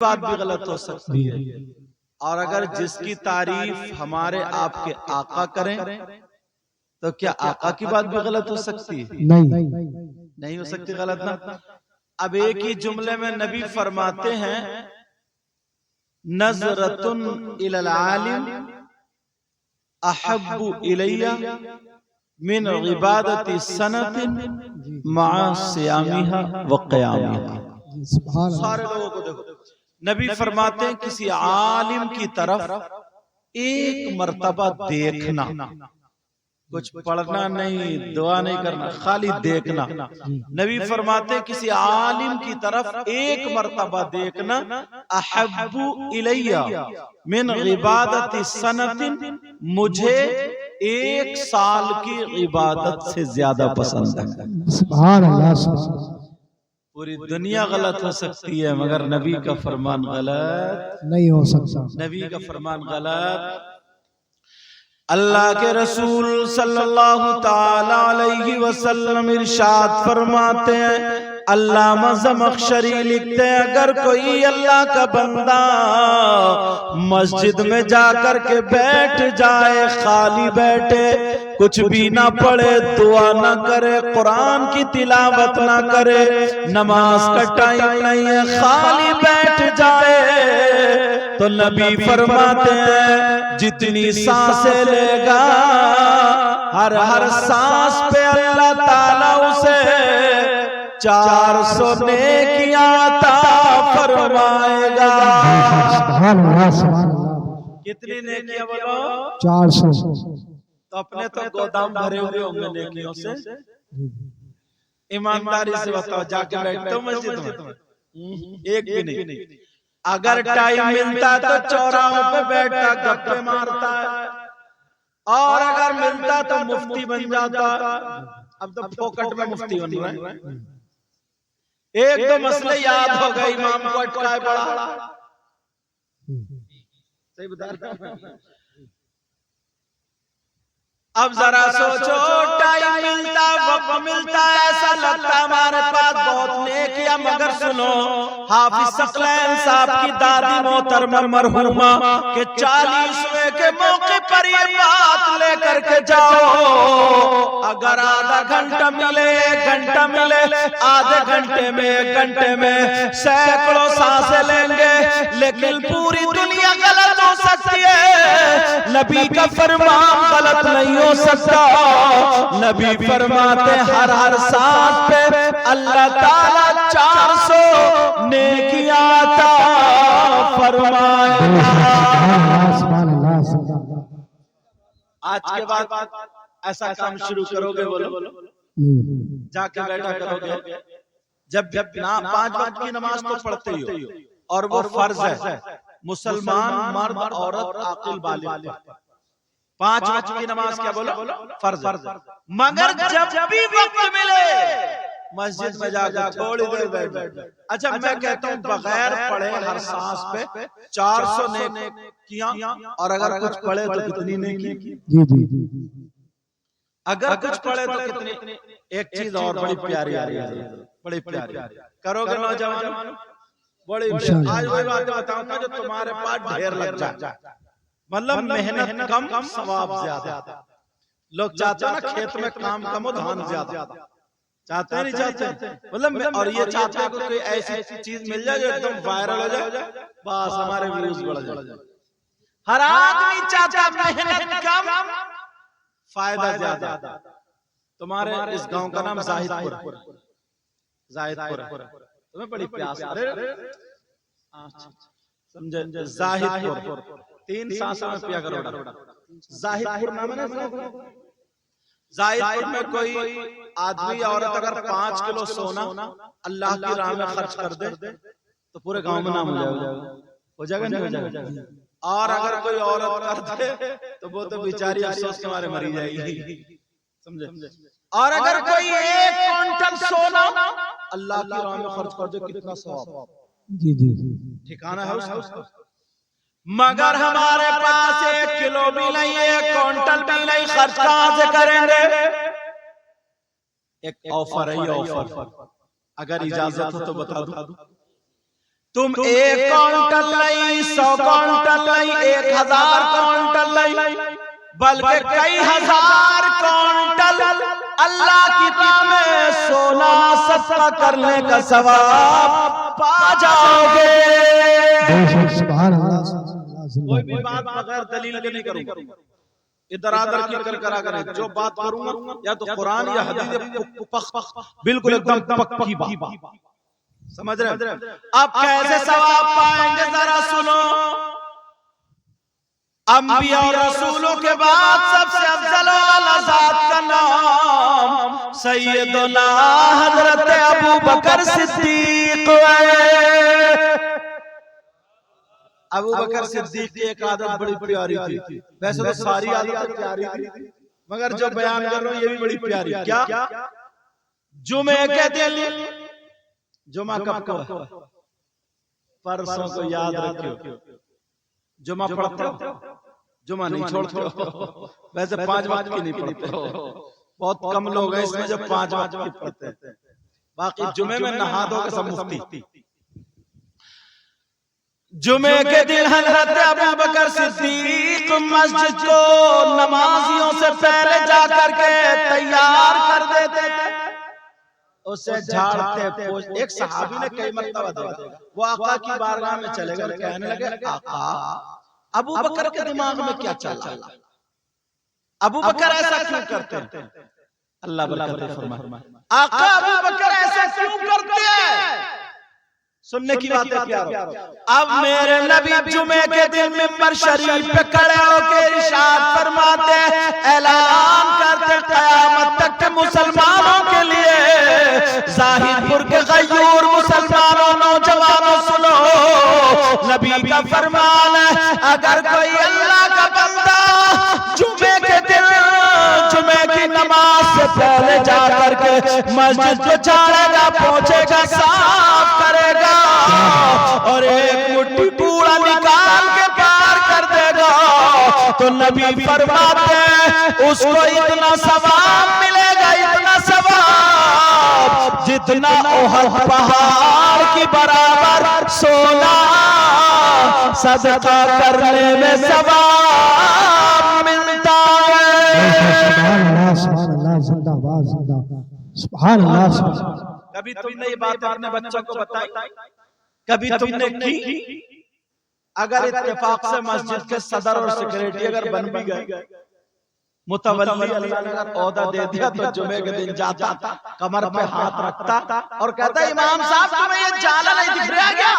बात भी गलत हो सकती है। और अगर जिसकी तारीफ हमारे आपके आका करें तो क्या आका की बात भी गलत हो सकती है? नहीं हो सकती गलत ना। अब एक ही जुमले में नबी फरमाते हैं नज़रतुन इलल आलिम अहब्बु इलैया मिन इबादति सनतिन मआ सियामिहा व क़यामिहा। सारे लोगों को देखो, नबी फरमाते हैं किसी आलिम की तरफ एक मर्तबा देखना, कुछ पढ़ना नहीं, दुआ नहीं करना, खाली देखना। नबी फरमाते हैं किसी आलिम की तरफ एक मर्तबा देखना अहब्बु इलैया मिन इबादति सनतिन, मुझे 1 साल की इबादत से ज्यादा पसंद है। सुभान अल्लाह। पूरी दुनिया गलत हो सकती है मगर नबी का फरमान गलत नहीं हो सकता। नबी का फरमान गलत। अल्लाह के रसूल सल्लल्लाहु ताला अलैहि वसल्लम इरशाद फरमाते हैं, अल्लामा ज़मख़शरी लिखते हैं अगर कोई अल्लाह का बंदा मस्जिद में जाकर के बैठ जाए, खाली बैठे, कुछ भी ना पढ़े, दुआ ना करे, कुरान की तिलावत ना करे, नमाज का टाइम नहीं है, खाली बैठ जाए, तो नबी फरमाते हैं जितनी सांसें लेगा हर सांस पे अल्लाह ताला उसे 400 नेकियां अता फरमाएगा। कितनी नेकियां बोलो? 400। तो अपने तो गोदाम भरे हुए होंगे नेकियों से। ईमानदारी से बताओ, जाके बैठते हो मस्जिद में? एक भी नहीं। अगर टाइम मिलता तो चौराहों पे बैठता गप्पे मारता है, और अगर मिलता तो मुफ्ती बन जाता। अब तो फोकट में मुफ्ती बन रहा है। एक दो मसले याद हो गए, इमाम को अटकाए पड़ा। सही बता रहा हूं। अब जरा सोचो, टाइम मिलता, वक्त मिलता, ऐसा लगता हमारे पास बहुत नेकियां, मगर सुनो हाफिज सकलैन साहब की दादी मोहतरमा मरहुमा के 40वें के मौके पर ये बात लेकर के जाओ। अगर आधा घंटा मिले, 1 घंटा मिले, आधे घंटे में, 1 घंटे में सैकड़ों सांसें लेंगे, लेकिन पूरी दुनिया गलत हो सकती है, नबी का फरमान गलत नहीं हो सकता। नबी फरमाते हर सांस पे अल्लाह ताला 400 नेकियां अता फरमाएगा। आज के बाद ऐसा काम शुरू करोगे, बोलो जाके बैठा करोगे, जब 5 वक्त की नमाज तो पढ़ते ही हो, और वो फर्ज है, मुसलमान मर्द औरत आकिल बालिग 5 वक्त की नमाज क्या बोलो? फर्ज। मगर जब भी वक्त मिले मस्जिद में जाकर थोड़ी देर बैठ। अच्छा, मैं कहता हूँ बगैर पढ़े हर सांस पे 400 नेकियां, और अगर कुछ पढ़े तो कितनी नेकी? जी। अगर कुछ पढ़े तो कितनी? एक चीज और बड़ी प्यारी आ रही है, बड़ी प्यारी करोगे नौजवान, बड़ी। आज वही बात बताऊंगा जो तुम्हारे पास ढेर लग जाए, मतलब मेहनत कम सवाब ज्यादा। लोग चाहते हैं ना खेत में काम कम हो धान ज्यादा, चाहते हैं नहीं चाहते? मतलब और ये चाहते हैं कोई ऐसी चीज मिल जाए जो एकदम वायरल हो जाए, बस हमारे व्यूज बढ़ जाए। हर आदमी चाहता मेहनत कम फायदा ज्यादा। तुम्हारे इस गांव का नाम जाहिदपुर तुम्हें बड़ी प्यास, समझे? जाहिदपुर 3 सांसों में पिया करो। जाहिदपुर नाम है ना। जाहिदपुर में कोई आदमी औरत अगर 5 किलो सोना अल्लाह की राह में खर्च कर दे तो पूरे गांव में नाम हो जाएगा। हो जाएगा नहीं हो जाएगा? और अगर कोई औरत कर दे तो वो तो बेचारी अफसोस के मारे मरी जाएगी, समझे? और अगर कोई 1 क्विंटल सोना अल्लाह की राह में खर्च कर दे, कितना सवाब। जी ठिकाना है उसका। मगर हमारे पास 1 किलो भी नहीं है, 1 क्विंटल भी नहीं, खर्च कहां से करेंगे? एक ऑफर है, ये ऑफर अगर इजाजत हो तो बता दूं। तुम 1 क्विंटल नहीं, 100 क्विंटल नहीं, 1000 क्विंटल नहीं, बल्कि कई हजार क्विंटल अल्लाह की राह में सोना सस्ता करने का सवाब पा जाओगे। कोई भी बात बगैर दलील के नहीं करूंगा, इधर आदर की करा करें। जो बात करूंगा या तो कुरान या हदीस, बिल्कुल एकदम पक्की बात, समझ रहे? अब कैसे सवाब पाएंगे जरा सुनो। अंबिया और रसूलों के बाद सबसे अफजल वाला ज़ात का नाम सैयदना हजरत अबू बकर सिद्दीक है। अबू बकर सिद्दीक की एक आदत बड़ी प्यारी थी। वैसे तो सारी आदतें प्यारी थी, मगर जो बयान कर रहा हूं ये भी बड़ी प्यारी। क्या? जुमे के दिन, जुमा कब को है? परसों को याद रखियो। जुमा पढ़ते हो? जुमा नहीं छोड़ते हो? वैसे 5 वक्त की नहीं पढ़ते हो, बहुत कम लोग हैं इसमें जो 5 वक्त की पढ़ते हैं। बाकी जुमे में नहा दो के सब मुफ्ती। जुमे के दिन हजरत अबू बकर सिद्दीक मस्जिद को नमाजियों से पहले जा करके तैयार कर देते थे, उसे झाड़ते। एक सहाबी ने कई मरतबा देखा, वो आका की बारगाह में चले गए, कहने लगे आका अबू बकर के दिमाग में क्या चला? अबू बकर ऐसा क्यों करते हैं? अल्लाह बरकत फरमाए। आका अबू बकर ऐसा क्यों करते हैं? सुनने की बात है प्यारो। अब मेरे नबी जुमे के दिन मिंबर शरीफ पे खड़े होकर इरशाद फरमाते, ऐलान करते क़यामत तक के मुसलमानों के लिए, ज़ाहिदपुर के गयूर मुसलमानों नौजवानों सुनो, नबी का फरमान है, अगर कोई अल्लाह का बंदा जुमे के दिन जुमे की नमाज से पहले जा करके मस्जिद को झाड़ेगा, पहुंचेगा, साफ करेगा और एक मुट्ठी कूड़ा निकाल के पार कर देगा, तो नबी फरमाते हैं उसको इतना सवाब मिलेगा, इतना सवाब जितना ओहद पहाड़ की बराबर सोना सदका करने में सवाब मिलता है। सुभान अल्लाह। कभी तुमने ये बात अपने बच्चों को बताई? कभी तुमने की? अगर इत्तेफाक से मस्जिद के सदर और सेक्रेटरी अगर बन भी गए, मुतवल्ली अल्लाह ने अगर ओहदा दे दिया, तो जुमे के दिन जाता, कमर पे हाथ रखता और कहता, इमाम साहब तुम्हें ये जाला नहीं दिख रहा क्या?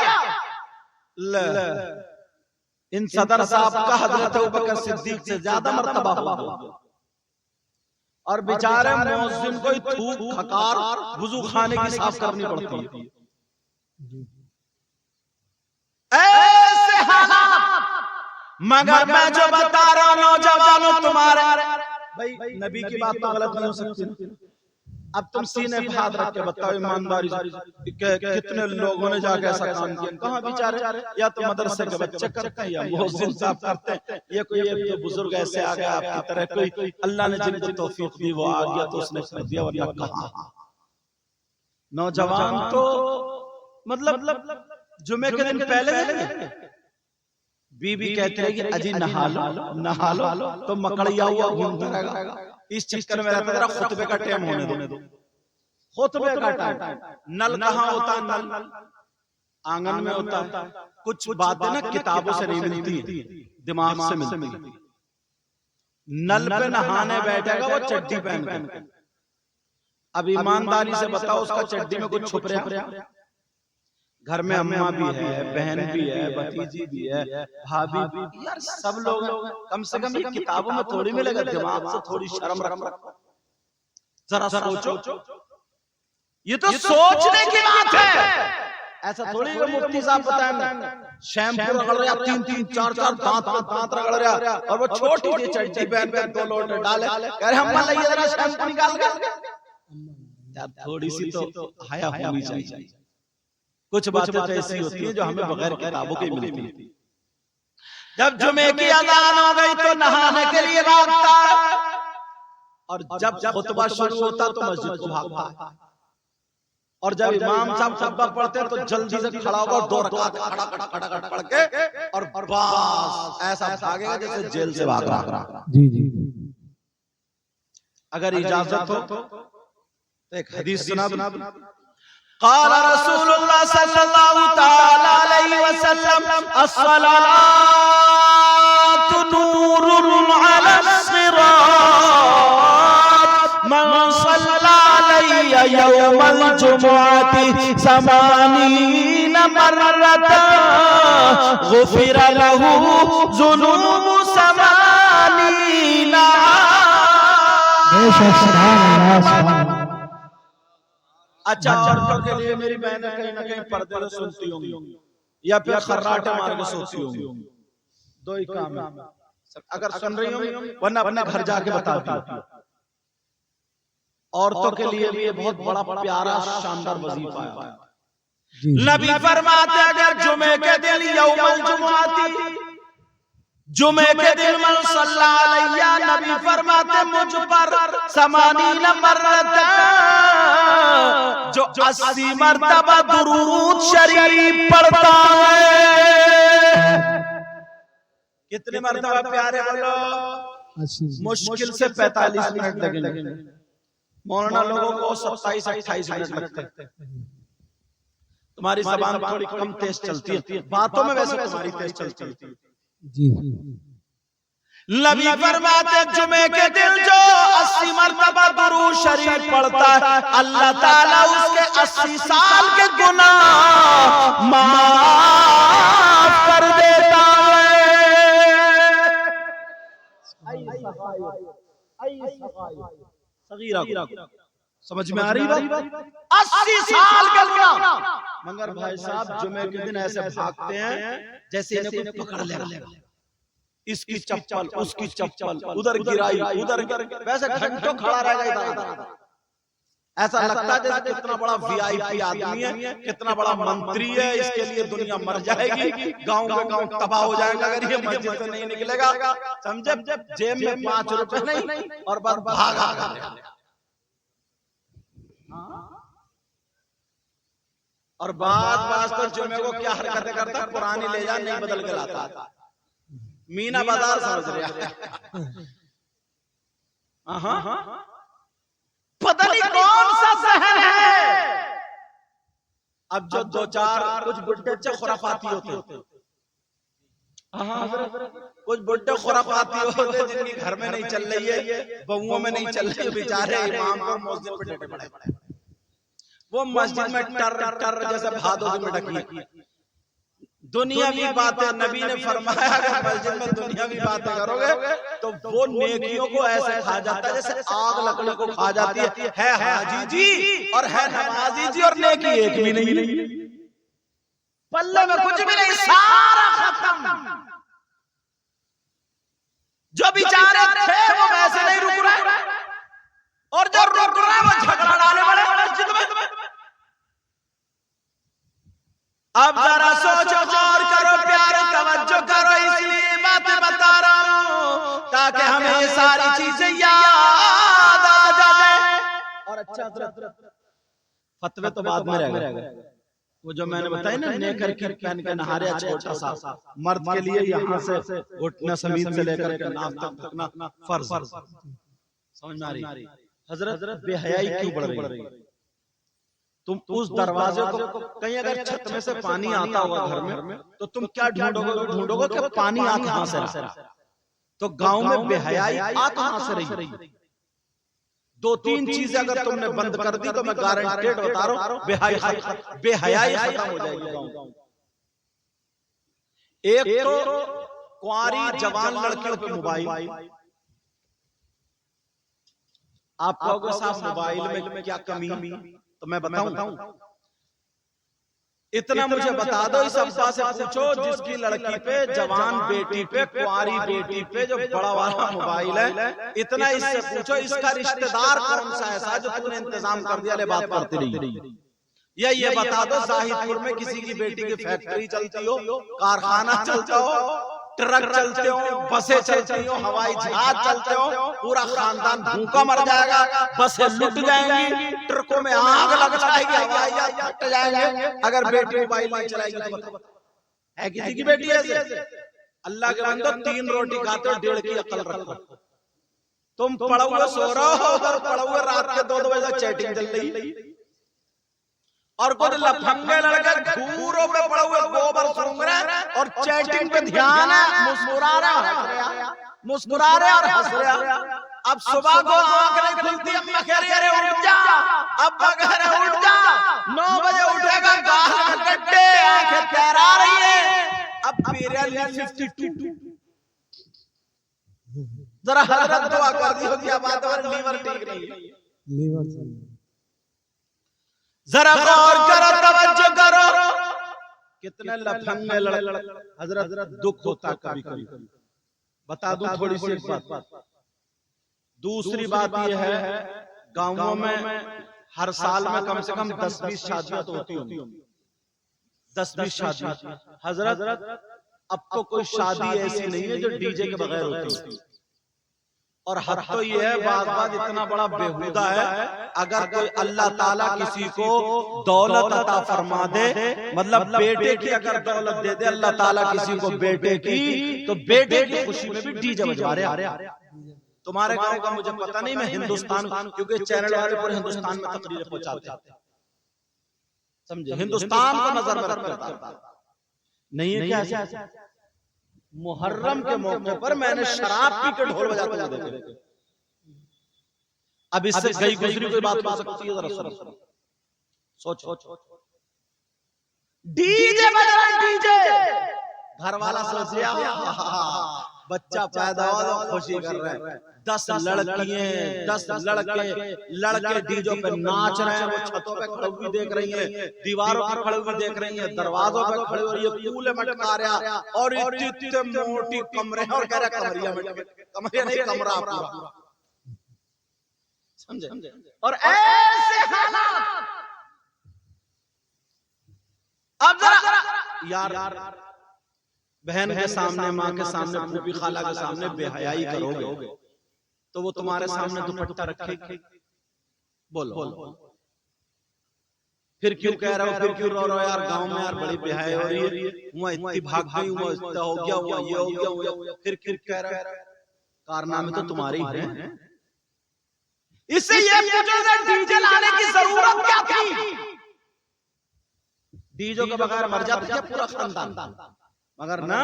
इन सदर साहब का हजरत अबू बकर सिद्दीक से ज्यादा मर्तबा हुआ। और बेचारे मुअज्जिन को थूक खकार वुजू खाने की साफ करनी पड़ती है। ऐसे हालात, मगर मैं जो बता रहा हूं नौजवानों तुम्हारे, भाई नबी की बात तो गलत नहीं हो सकती। अब तुम सीने पे हाथ रख के बताओ ईमानदारी से कितने लोगों ने जाके ऐसा काम किया? कहां बेचारे, या तो मदरसे के बच्चे करते हैं या मुअज्जिन साहब करते हैं, ये कोई एक तो बुजुर्ग ऐसे आ गया आपकी तरह, कोई अल्लाह ने जिनको तौफीक दी वो आ गया तो उसने कर दिया, वरना कहां। नौजवान तो मतलब जुमे के दिन पहले बीबी कहते हैं कि अजी नहा लो, तो मकड़िया हुआ घूमता रहेगा, इस चक्कर में रहता, खुतबे का टाइम होने दो। खुतबे का टाइम, नल कहाँ होता है? नल आंगन में होता है। कुछ बातें ना किताबों से नहीं मिलती, दिमाग से मिलती। नल पे नहाने बैठेगा वो चड्डी पहन के। अब ईमानदारी से बताओ उसका चड्डी में कुछ छुप रहा? घर में अम्मा भी है, बहन भी है, भतीजी भी है, भाभी भी, यार सब लोग हैं। कम से कम ये किताबों में थोड़ी मिलेगा, दिमाग से थोड़ी शर्म रखो, जरा सोचो। ये तो सोचने की बात है। ऐसा थोड़ी मुफ्ती साहब बताएंगे शैम्पू रगड़ रहा, 3-3 4-4 दांत रगड़ रहा, और वो छोटी सी चड्डी पहन कर 2 लोटे डाले, कह रहे हम लाइए जरा शैम्पू निकाल कर। यार थोड़ी सी तो हया होनी चाहिए। कुछ बातें तो ऐसी होती हैं जो हमें बगैर किताबों के मिलती हैं। जब जुमे की अज़ान हो गई तो नहाने के लिए भागता, और जब खुतबा शुरू होता तो मस्जिद को भागता। और जब इमाम साहब खुतबा पढ़ते हैं तो जल्दी से खड़ा होकर 2 रकात खड़ा पढ़ के और बस ऐसा भागेगा जैसे जेल से भाग रहा। जी जी। अगर इजाजत हो तो एक हदीस सुना। क़ाल रसूलुल्लाह सल्लल्लाहु तआला अलैहि वसल्लम अस्सलातु नूरुन अला सिरात मन सल्ला अलैया यौमल जुमुअति समानीन मर्रतन गुफिर लहू ज़ुनूबु समानीना। अच्छा, औरतों के लिए मेरी बहनें कहीं ना कहीं पर्दे में सुनती होंगी या फिर खर्राटे मार के सोती होंगी। 2 ही काम है, अगर सुन रही होंगी वरना अपने घर जाके बताती होंगी। औरतों के लिए भी ये बहुत बड़ा प्यारा शानदार वजीफा है। नबी फरमाते अगर जुमे के दिन यौमुल जुमुअती, जुमे के दिन मन सल्ला अलैया, नबी फरमाते मुझ पर समानीन मर्रतन, जो 80 मरतबा दुरूद शरीफ पढ़ता है। कितने मरतबा प्यारे बोलो? मुश्किल से 45 मिनट लगेंगे। मौलाना लोगों को 27-28 मिनट लगते हैं। तुम्हारी ज़बान थोड़ी कम तेज चलती है, बातों में वैसे तुम्हारी तेज चलती है। जी। नबी फरमाते जुमे के दिन जो 80 मरतबा दुरूद शरीफ पढ़ता है, अल्लाह ताला उसके 80 साल के गुनाह माफ कर देता है। समझ में आ रही बात? 80 साल के गुनाह। मगर भाई साहब जुमे के दिन ऐसे भागते हैं जैसे इन्हें कोई पकड़ लेगा। इसकी चप्पल, उसकी चप्पल, उधर गिराई, उधर वैसे घंटों खड़ा रहेगा इधर। ऐसा लगता है जैसे कितना बड़ा VIP आदमी है, कितना बड़ा मंत्री है, इसके लिए दुनिया मर जाएगी, गांव के गांव तबाह हो जाएगा अगर ये मस्जिद से नहीं निकलेगा। समझे? जेब में 5 रुपए नहीं और बस भागा। और बात तो जुमे को क्या हरकतें करता, पुरानी ले जा नहीं बदल के लाता। मीना बाजार समझ रहे हैं। पता नहीं कौन सा शहर है। अब जो 2-4 कुछ बुड्ढे खुराफाती होते, कुछ बुड्ढे खुराफाती होते जिनकी घर में नहीं चल रही है, बहुओं में नहीं चल रही है, बेचारे इमाम को मस्जिद पे डटे पड़े। वो मस्जिद में टर जैसे भादों में डकी। दुनियावी बातें, नबी ने फरमाया अगर मस्जिद में दुनियावी बातें करोगे तो वो नेकियों को ऐसे खा जाता है जैसे आग लकड़ी को खा जाती है हाजी जी और है नमाजी जी और नेकी एक भी नहीं, पल्ले में कुछ भी नहीं, सारा खत्म। जो बेचारे थे वो वैसे नहीं रुक रहे और जो रुक रहे वो झगड़ा डाले वाले मस्जिद में। अब जरा सोचो, गौर करो, प्यारे तवज्जो करो, इसलिए बातें बता रहा हूं ताकि हमें ये सारी चीजें याद आ जाए। और अच्छा फतवे तो बाद में रहेगा। वो जो मैंने बताया ना नेकर की पहन के नहारे, छोटा सा मर्द के लिए यहाँ से घुटना समीन से लेकर के नाक तक ढकना फर्ज। समझ में आ रही? हजरत बेहयाई क्यों बढ़ रही है? तुम उस दरवाजे को कहीं अगर छत में से पानी आता होगा घर में तो तुम क्या ढूंढोगे कि पानी आ कहां से रहा। तो गांव में बेहयाई आ कहां से रही? 2-3 चीजें अगर तुमने बंद कर दी तो मैं गारंटेड बता रहा हूं बेहयाई खत्म हो जाएगी गांव। एक तो कुंवारी जवान लड़कियों की मोबाइल। आप कहोगे साहब मोबाइल में क्या कमी? तो मैं बताऊं, इतना मुझे बता दो, इस अब्बा से पूछो जिसकी लड़की पे, जवान बेटी पे, कुंवारी बेटी पे जो बड़ा वाला मोबाइल है, इतना इससे पूछो इसका रिश्तेदार कौन सा ऐसा जो तूने इंतजाम कर दिया ले बात करती रही। या ये बता दो जाहिदपुर में किसी की बेटी की फैक्ट्री चलती हो, कारखाना चलता हो, ट्रक चलते हो, बसें चलती हो, हवाई जहाज चलते हो, पूरा खानदान भूखा मर जाएगा, बसें लुट जाएंगी, ट्रकों में आग लग जाएगी, हवाई जहाज फट जाएंगे अगर बेटी मोबाइल नहीं चलाएगी तो। है किसी की बेटी ऐसे? अल्लाह के बंदो 3 रोटी खाते हो, 1.5 की अकल रखो। तुम पड़ा हुआ सो रहे हो और पड़ा हुआ रात के 2 बजे तक चैटिंग चल रही, और कुछ लफंगे लड़के घूरों पे पड़े हुए गोबर सूंघ रहे और चैटिंग पे ध्यान है, मुस्कुरा रहे और हंस रहे। अब सुबह को आंख नहीं खुलती, अम्मा कह रही अरे उठ जा, अब्बा कह रहे उठ जा, 9 बजे उठेगा, गाल में गड्ढे, आंखें तैरा रही है। अब पीरियड 52 जरा हजरत दुआ कर दी हो, क्या बात है, लीवर ठीक नहीं है, लीवर जरा गौर करो, तवज्जो करो। कितने लफंगे लड़के, हजरत दुख होता कभी कभी। बता दूं थोड़ी सी एक बात। दूसरी बात यह है, गांवों में हर साल में कम से कम 10-20 शादियां तो होती होंगी, 10-20 शादी। हजरत अब तो कोई शादी ऐसी नहीं है जो डीजे के बगैर होती। और हद तो ये है, बात इतना बड़ा बेहुदा है, अगर कोई अल्लाह ताला किसी को दौलत अता फरमा दे, मतलब बेटे की अगर दौलत दे दे अल्लाह ताला किसी को बेटे की, तो बेटे की खुशी में भी डीजे बजा रहे। तुम्हारे गांव का मुझे पता नहीं, मैं हिंदुस्तान, क्योंकि चैनल वाले पूरे हिंदुस्तान में तकरीरें पहुंचाते हैं, समझे, हिंदुस्तान को नजर में रखकर नहीं है क्या। मुहर्रम के मौके पर मैंने शराब पी के ढोल बजाते हुए देखे। अब इससे गई गुजरी कोई बात हो सकती है? जरा सोचो, डीजे बज रहा है, डीजे। घर वाला सोच रहा बच्चा पैदा हुआ तो खुशी कर रहे हैं, 10 लड़कियां 10 लड़के डीजों पे नाच रहे हैं, वो छतों पे खड़े हुए देख रही हैं, दीवारों पे खड़े हुए देख रही हैं, दरवाजों पे खड़े हुए, ये कूले मटका रहा, और इतने मोटी कमरे, और कह रहा कमरिया में, कमरे नहीं कमरा पूरा, समझे। और ऐसे हालात, अब जरा यार बहन के सामने, माँ के सामने, फूफी खाला के सामने बेहयाई करोगे तो वो तुम्हारे सामने दुपट्टा रखेगी? बोलो फिर क्यों कह रहे हो, फिर क्यों रो रहे हो यार, गांव में यार बड़ी बेहयाई हो रही है, हुआ इतनी भाग गई, हुआ इतना हो गया, हुआ ये हो गया, फिर क्यों कह रहे हो? कारनामे तो तुम्हारे ही हैं। इससे ये पूछो डीजे लाने की जरूरत क्या थी? डीजे के बगैर मर जाता है पूरा खानदान, मगर ना।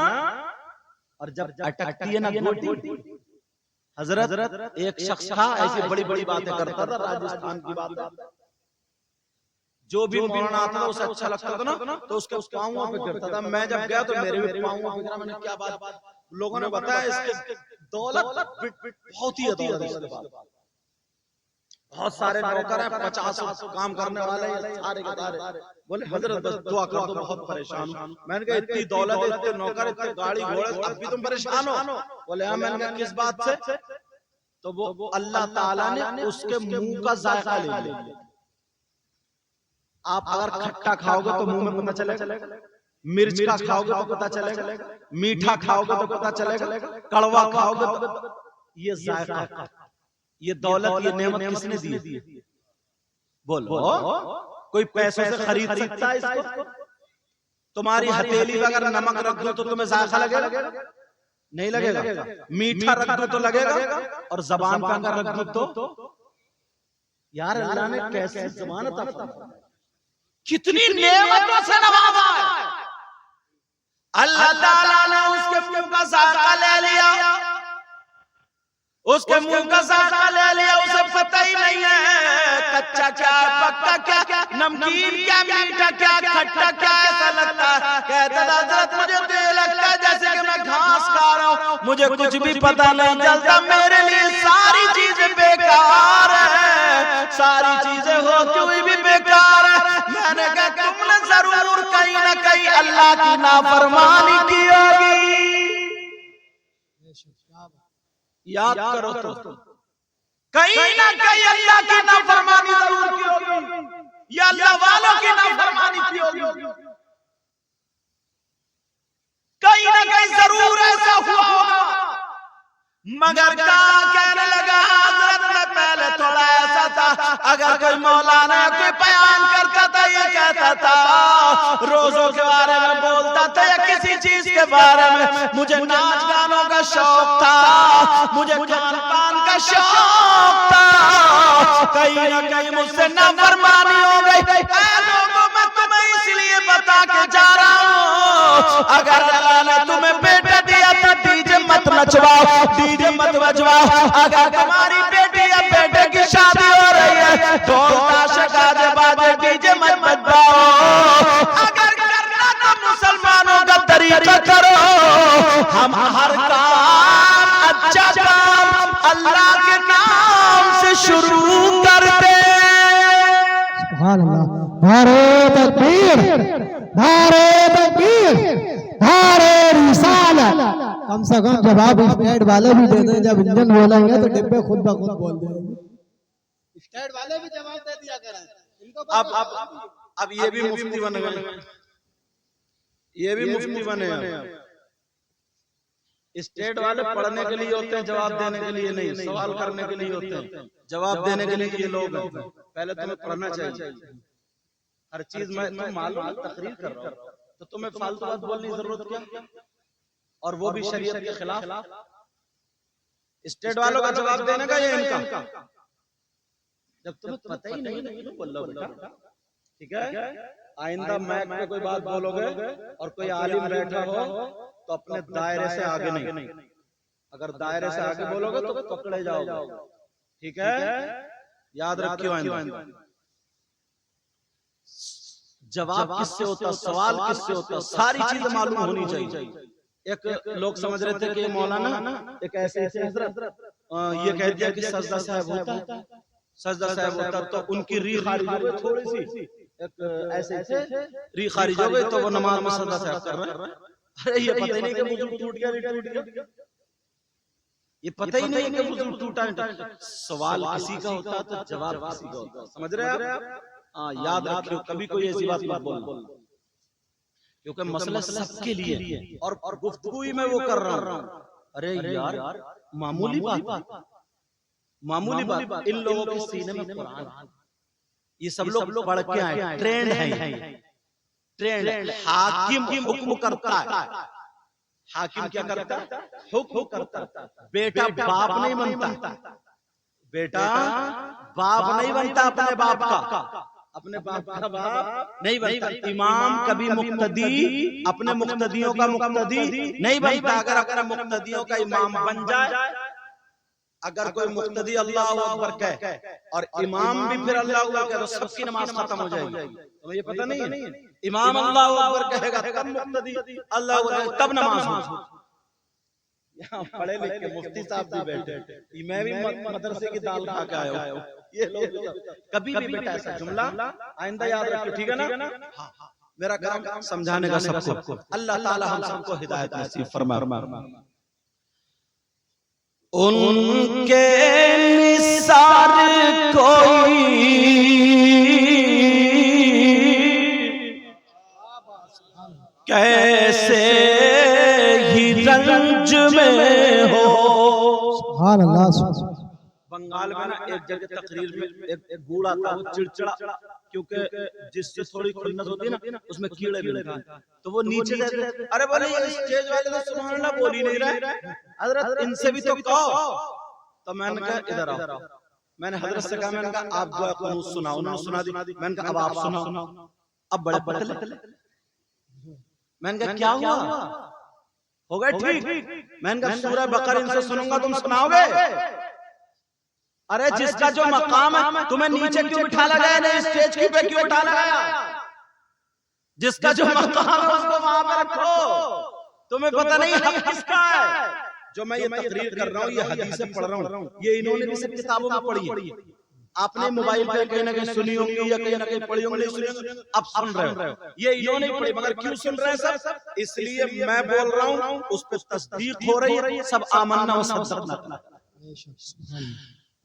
और जब अटकती है ना गोटी, हजरत एक शख्स था ऐसी बड़ी बड़ी बातें करता था, राजस्थान की बात, जो भी मौलाना आता था उसे अच्छा लगता था ना, तो उसके पांवों पे गिरता था। मैं जब गया तो मेरे भी पांवों पे गिरा। मैंने क्या बात, लोगों ने बताया इसके दौलत बहुत ही है, बहुत सारे नौकर हैं, 50 काम करने वाले सारे के सारे। बोले हजरत बस दुआ करो, बहुत परेशान हूं। मैंने कहा इतनी दौलत, इतने नौकर, इतने गाड़ी घोड़े, अब भी तुम परेशान हो? बोले हाँ। मैंने कहा किस बात से? तो वो अल्लाह ताला ने उसके मुंह का जायका ले लिया। आप अगर खट्टा खाओगे तो मुंह में पता चलेगा, मिर्च का खाओगे तो पता चलेगा, मीठा खाओगे तो पता चलेगा, कड़वा खाओगे तो, ये जायका, ये दौलत, ये नेमत किसने दी? बोलो कोई पैसों से खरीद सकता है इसको? तुम्हारी हथेली में अगर नमक रख दो तो तुम्हें जायका लगेगा? नहीं लगेगा। मीठा रख दो तो लगेगा, और जबान पर अगर रख दो तो, यार अल्लाह ने कैसी ज़बान अता फरमाई, कितनी नेमतों से नवाजा है। अल्लाह ताला ने उसके मुंह का जायका ले लिया, उसके मुंह का जायका ले लिया, उसे पता ही नहीं है कच्चा क्या, पक्का क्या, नमकीन क्या, मीठा क्या, खट्टा क्या, ऐसा लगता है। कहता हजरत मुझे तो ये लगता है जैसे कि मैं घास खा रहा हूँ, मुझे कुछ भी पता नहीं चलता, मेरे लिए सारी चीजें बेकार है, सारी चीजें होती हुई भी बेकार है। मैंने कहा तुमने जरूर कहीं ना कहीं अल्लाह की नाफरमानी की होगी, याद करो तो, कहीं ना कहीं अल्लाह की नाफरमानी जरूर की होगी, या अल्लाह वालों की नाफरमानी की होगी, कहीं ना कहीं जरूर ऐसा मगर क्या कहने लगा हजरत में पहले थोड़ा ऐसा था, अगर कोई मौलाना कोई बयान करता था ये कहता था रोजों के बारे में बोलता था या किसी चीज के बारे में, मुझे नाच गानों का शौक था, मुझे खान पान का शौक था, कहीं ना कहीं मुझसे नाफरमानी हो गई। लोगों में तुम्हें इसलिए बता के जा रहा हूँ, अगर अल्लाह ने तुम्हें बेटा दिया था डीजे मत नचवाओ, डीजे मत बजवाओ। अगर तुम्हारी बेटी या बेटे की शादी हो रही है ढोल ताशे गाजे बाजे डीजे मत बजवाओ। अगर करना तो मुसलमानों का तरीका करो, हम हर काम अच्छा काम अल्लाह के नाम से शुरू करते। सुभान अल्लाह। नारे तकबीर, नारे तकबीर, नारे रिसालत। कम से कम जवाब स्टेट वाले भी दे दें, जब इंजन बोलेंगे तो डिब्बे खुद ब खुद बोल देंगे। स्टेट वाले भी जवाब दे दिया करें। अब ये भी मुफ्ती बन गए, ये भी मुफ्ती बने। स्टेट वाले पढ़ने के लिए होते हैं, जवाब देने के लिए नहीं, सवाल करने के लिए होते हैं, जवाब देने के लिए ये लोग हैं। पहले तुम्हें पढ़ना चाहिए हर चीज में। तुम मालूम तकरीर कर रहा हो तो तुम्हें फालतू बात बोलने की जरूरत क्या, और वो भी शरीयत के खिलाफ। स्टेट वालों का जवाब देने का ये इनका, जब तुम्हें पता ही नहीं तो बोल लो बेटा, ठीक है। आइंदा मैक पे कोई बात बोलोगे और कोई आलिम बैठा हो तो अपने दायरे से आगे नहीं, अगर दायरे से आगे बोलोगे तो पकड़े जाओगे, ठीक है। याद रखियो आइंदा जवाब किससे होता, सवाल किससे होता, सारी चीजें मालूम होनी चाहिए। एक लोग समझ रहे थे कि मौलाना एक ऐसे हजरत ये कह दिया कि सजदा साहब होता है, सजदा साहब होता तो उनकी री खारिज हो गई थोड़ी सी, एक ऐसे थे री खारिज हो गई तो वो नमाज में सजदा साहब कर रहे हैं। अरे ये पता ही नहीं कि वुजू टूट गया, टूट गया, ये पता ही नहीं कि वुजू टूटा। सवाल किसी का होता तो जवाब किसी का होता, समझ रहे हैं आप? हाँ, याद रखियो कभी कोई ऐसी बात मत बोलना, क्योंकि मसला सबके लिए और गुफ्तगू ही मैं वो कर रहा हूँ। अरे यार मामूली बात, मामूली बात, इन लोगों के सीने में कुरान, ये सब लोग पढ़ के आए, ट्रेंड है, ट्रेंड। हाकिम हुक्म करता है, हाकिम क्या करता है, हुक्म करता है। बेटा बाप नहीं बनता, बेटा बाप नहीं बनता अपने बाप का, अपने बाप का बाप नहीं बनता। इमाम कभी मुक्तदी अपने मुक्तदियों का मुक्तदी नहीं बनता। अगर अपने मुक्तदियों का इमाम बन जाए, अगर कोई मुक्तदी अल्लाह अकबर कहे और इमाम भी फिर अल्लाह अकबर कहे तो सबकी नमाज खत्म हो जाएगी। तुम्हें ये पता नहीं है? इमाम अल्लाह अकबर कहेगा तब मुक्तदी अल्लाह अकबर तब नमाज हो। यहाँ पढ़े लिखे मुफ्ती साहब भी बैठे, मैं भी मदरसे की दाल खा के आया हूँ। ये लोग कभी भी बेटा ऐसा जुमला आइंदा याद रखियो, ठीक है ना? मेरा काम समझाने का सबको। अल्लाह ताला हम सबको हिदायत नसीब फरमाए। उनके निसार कोई कैसे ही रंज में हो। सुभान अल्लाह। बंगाल में ना एक जगह तकरीर में एक बूढ़ा था, वो चिड़चिड़ा, क्योंकि जिससे थोड़ी खुन्नस होती है ना उसमें कीड़े मिलते हैं, तो वो नीचे जाते। अरे बोले ये स्टेज वाले तो सुभान अल्लाह बोल ही नहीं रहे, हजरत इनसे भी तो कहो। तो मैंने कहा इधर आओ, मैंने हजरत से कहा, मैंने कहा आप दुआ कुनूत सुनाओ, उन्होंने सुना दी। मैंने कहा अब आप सुनाओ। अब बड़े पतले, मैंने कहा क्या हुआ, हो गए ठीक? मैंने कहा सूरह बकरा इनसे सुनूंगा, तुम सुनाओगे? अरे जिसका जो मकाम है तुम्हें नीचे क्यों बिठा लगाया, नहीं स्टेज पे क्यों बिठा लगाया? जिसका जो मकाम है उसको वहां पे रखो। तुम्हें पता नहीं हक किसका है? जो मैं ये तकरीर कर रहा हूँ, ये हदीसें पढ़ रहा हूँ, ये इन्होंने भी सब किताबों में पढ़ी है। आपने मोबाइल पे कहीं ना कहीं सुनी होंगी या कहीं ना कहीं पढ़ी होंगी, अब सुन रहे हो। ये इन्होंने पढ़ी, मगर क्यों सुन रहे हैं सब? इसलिए मैं बोल रहा हूँ, उस पर तस्दीक हो रही है, सब आमन्ना व सद्दक़ना।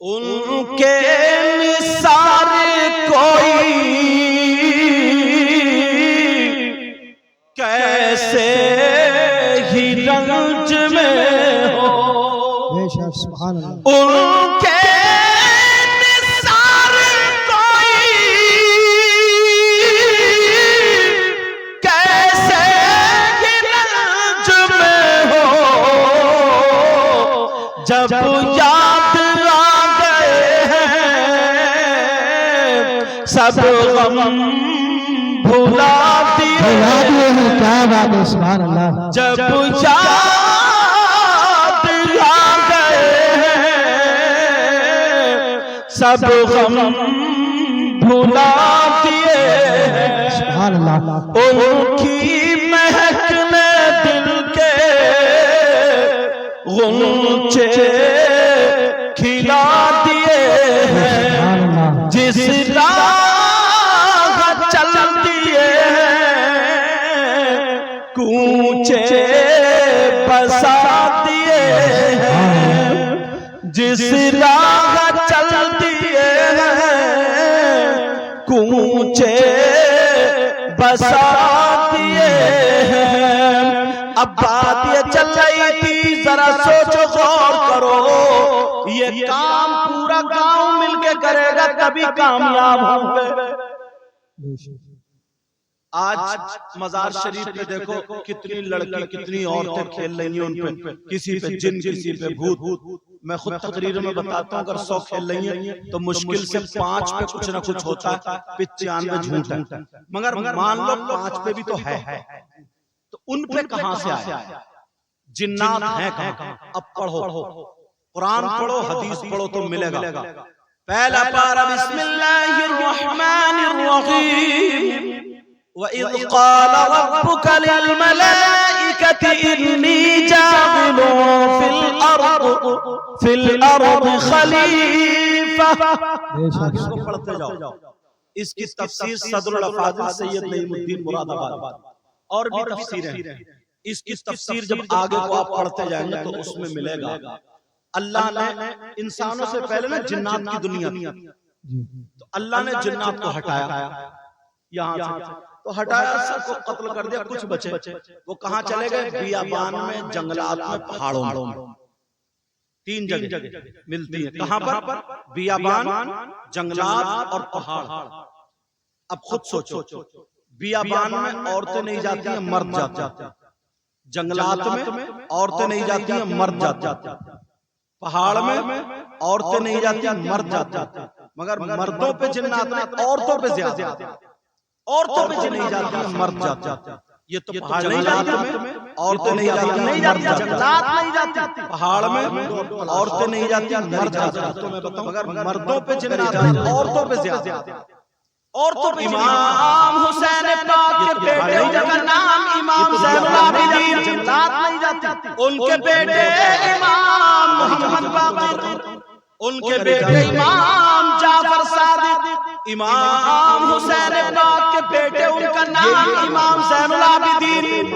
उनके निसार कोई कैसे ही रंज में हो। उनके निसार कोई कैसे गिरज में हो, जब याद आ गए हैं सब गम भुला दिए। क्या बात है, सुभान अल्लाह। जब याद आ गए सब गम भुला दिए। सुभान अल्लाह। उनकी महकने दिल के गुंचे खिला दिए। जिस राह चल दिए कूचे बसा दिए। जिस राह चल दिए कूचे बसा दिए। अब बात ये चल रही थी, जरा सोचो गौर करो, ये काम पूरा गांव मिलके करेगा तभी कामयाब होंगे। आज मजार शरीफ में देखो कितनी लड़की कितनी औरतें खेल रही हैं, उन पे किसी पे जिन किसी पे भूत। मैं खुद तकरीर में बताता हूँ, अगर 100 खेल रही हैं तो मुश्किल से 5 पे कुछ ना कुछ होता है, 95 झूठ है। मगर मान लो 5 पे भी तो है, तो उन पे कहां से आया? जिन्नात हैं कहां? अब पढ़ो, कुरान पढ़ो, हदीस पढ़ो तो मिलेगा। पहला पारा बिस्मिल्लाहिर्रहमानिर्रहीम। वइज़ क़ाल रब्बुका लिल-मलाइकति इन्नी जाइलुन फिल अर्द खलीफा। इसको पढ़ते जाओ। इसकी तफसीर सदरुल अफाज़िल सैयद नईमुद्दीन मुरादाबाद और भी तफसीरें हैं। इसकी तफसीर जब आगे को आप पढ़ते जाएंगे तो उसमें मिलेगा। अल्लाह ने इंसानों से पहले ना जिन्नात की दुनिया थी, तो अल्लाह ने जिन्नात को हटाया यहाँ से, तो हटाया, सबको कत्ल कर दिया, कुछ बचे। वो कहाँ चले गए? बियाबान में, जंगलात में, पहाड़ों में। 3 जगह मिलती है। कहाँ पर? बियाबान, जंगलात और पहाड़। अब खुद सोचो, बियाबान में औरतें नहीं जाती हैं, मर्द जाते हैं। जंगलात में औरतें नहीं जाती हैं, मर्द जाते हैं। पहाड़ में औरतें नहीं जाती, मर्द जाते। मगर मर्दों पे जिन्नात नहीं, औरतों पे ज्यादा। औरतों पे जिन नहीं जाती, मर्द जाते। ये तो पहाड़ नहीं जाते में औरतें नहीं जाती, जंगलात नहीं जाती, पहाड़ में औरतें नहीं जाती, मर्द जाते। तो मैं बताऊं, मगर मर्दों पे जिन्नात नहीं, औरतों पे ज्यादा। औरतों पे इमाम हुसैन पाक के बेटे का नाम इमाम ज़ैनुल आबिदीन, जंगलात नहीं जाती। उनके बेटे इमाम मोहम्मद बाक़िर, उनके बेटे इमाम जाफर सादिक, इमाम हुसैन पाक के बेटे उनका नाम इमाम ज़ैनुल आबिदीन,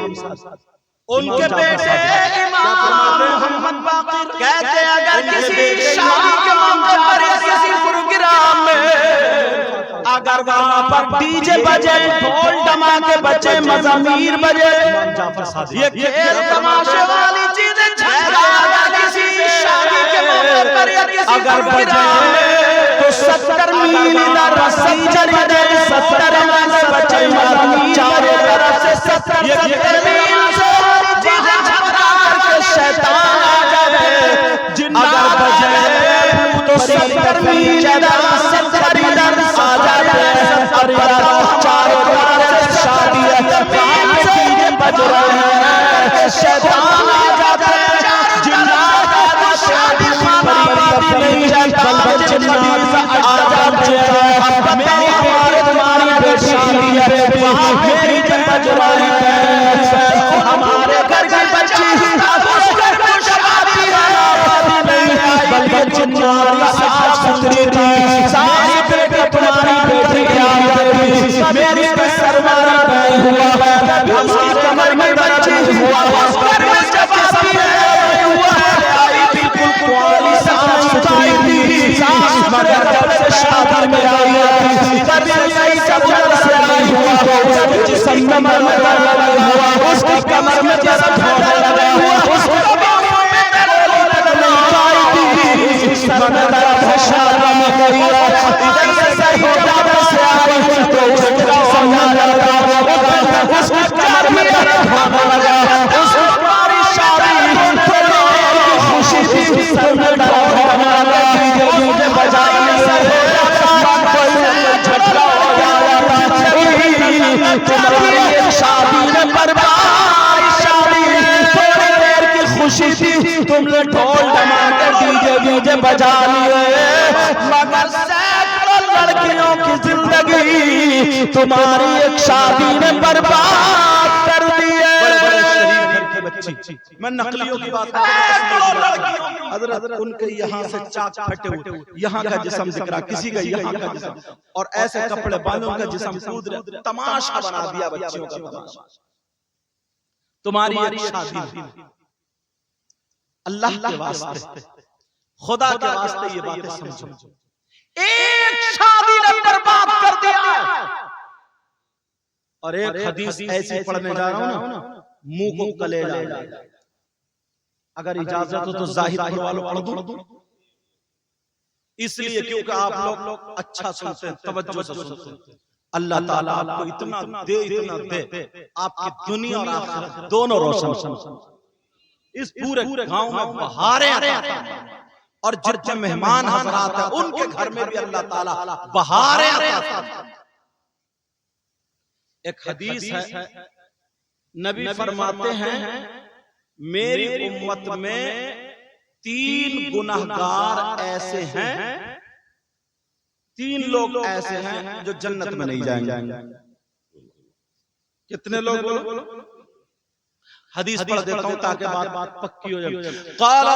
उनके बेटे इमाम मोहम्मद बाक़िर। कहते अगर किसी शादी के मौके पर या किसी प्रोग्राम में अगर वहां पर डीजे बजे, ढोल धमाके बजे, मज़ामीर बजे, ये खेल तमाशे वाली चीजें किसी शादी के मौके पर या किसी अगर बजे तो 70 मील इधर 70 इधर 70 बचे मज़ामीर चारों तरफ से 70 मील से चीजें झपरा करके शैतान आ जाए। अगर बजे तो 70 मील इधर 70 इधर आ जाते हैं, चारों तरफ से शादी चीजें बज रहे हैं, शैतान आ जाते हैं। जिन्नात शादी नहीं है, जिन्नात आ जाते हैं। मेरी तुम्हारी बेटी है, वहाँ मेरी बज रही है। हमारे घर की बच्ची अब उस घर में शादी नहीं है, बल्कि जिन्नात साफ सुथरी थी। सारी बेटी तुम्हारी बेटी मेरी पे सरमाना नहीं हुआ, उसकी कमर में बच्ची हुआ, उस घर में जवाबी हुआ है, बिल्कुल कुंवारी साफ सुथरी थी। मगर जब से शादी में आई है, तब से सही कमर से आई हुआ, उसके जिस्म में मरमर लगा हुआ, उसकी कमर में जरा लगा हुआ, उसको बाहों में लगा हुआ। गई है, इधर से सही जादर से आई तो उसका हो जाता, उसके कमर में दर्द होने लगा, उसको तुम्हारी शादी खुशी थी, सर में दर्द होने लगा, मुझे बजाने से झटका हो जाता, तुम्हारी शादी में बर्बाद, शादी थोड़ी देर की खुशी थी, तुमने ढोल धमाके डीजे डीजे बजा लिए, मगर सैकड़ों लड़कियों की जिंदगी तुम्हारी एक शादी ने बर्बाद कर दी है। मैं नकलियों की बात हज़रत उनके यहाँ से चाक फटे हुए, यहाँ का जिस्म दिख रहा, किसी का यहाँ का जिस्म, और ऐसे कपड़े बांधे उनका जिस्म कूद रहे, तमाशा बना दिया बच्चियों का तमाशा। तुम्हारी एक शादी, अल्लाह के वास्ते, खुदा के वास्ते ये बातें समझो, एक शादी ने बर्बाद कर दिया। और एक हदीस ऐसी पढ़ने जा रहा हूं ना, मुंह को कलेजा जाए, अगर इजाजत हो तो जाहिर वालों पढ़ दूं, इसलिए क्योंकि आप लोग अच्छा सुनते हैं, तवज्जो से सुनते हैं। अल्लाह ताला आपको इतना दे, आपकी दुनिया और आखिरत दोनों रोशन। इस पूरे गांव में बहारें आता है, और जितने मेहमान हज़रात हैं उनके घर में भी अल्लाह ताला बहारें आता है। एक हदीस है, नबी फरमाते हैं मेरी उम्मत में 3 गुनहगार ऐसे हैं, 3 लोग ऐसे हैं जो जन्नत में नहीं जाएंगे। कितने लोग बोलो? हदीस पढ़ देता हूं ताकि बात पक्की हो जाए। क़ाल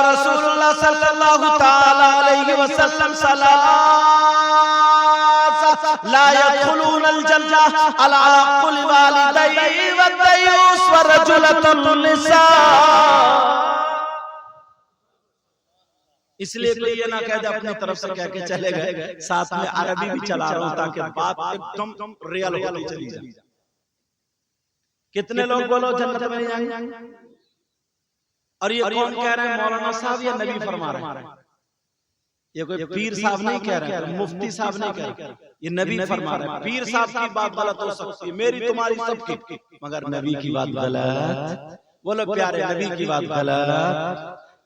रसूलुल्लाह सल्लल्लाहु तआला अलैहि वसल्लम ला यदखुलूनल जन्नह अला कुल्ली वालिदैहि व दयूस व रजुलतुन निसा। इसलिए कोई ये ना कह दे अपनी तरफ से कह के चले गए, साथ में अरबी भी चला रहा हूं ताकि बात एकदम रियल होती चली जाए। कितने लोग बोलो जन्नत में जाएंगे? और ये कौन कह रहे हैं? मौलाना साहब या नबी फरमा रहे हैं? ये कोई पीर साहब नहीं कह रहे हैं, मुफ्ती साहब नहीं कह रहे, ये नबी फरमा रहे हैं। पीर साहब की बात गलत हो सकती है, मेरी तुम्हारी सबकी, मगर नबी की बात गलत। बोलो प्यारे, नबी की बात गलत।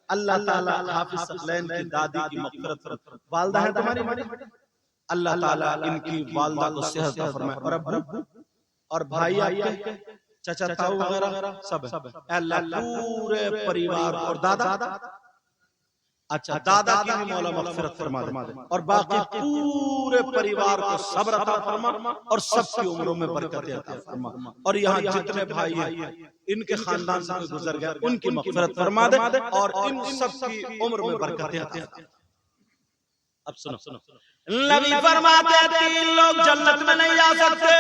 अल्लाह ताला हाफिज सकलैन की दादी की मग़फ़िरत, वालदा है तुम्हारी, अल्लाह ताला इनकी वालदा को सेहत अता फरमाए, और अब्बू और भाई आपके चाचा ताऊ वगैरह सब, अल्लाह पूरे परिवार, और दादा, अच्छा दादा की भी मौला मग़फ़िरत फरमा दे, और बाकी पूरे परिवार को सब्र अता फरमा, और सबकी उम्रों में बरकत अता फरमा, और यहाँ जितने भाई हैं इनके खानदान से गुजर गए उनकी मग़फ़िरत फरमा दे, और इन सबकी उम्र में बरकत अता। अब सुनो, नबी फरमाते हैं 3 लोग जन्नत में नहीं जा सकते,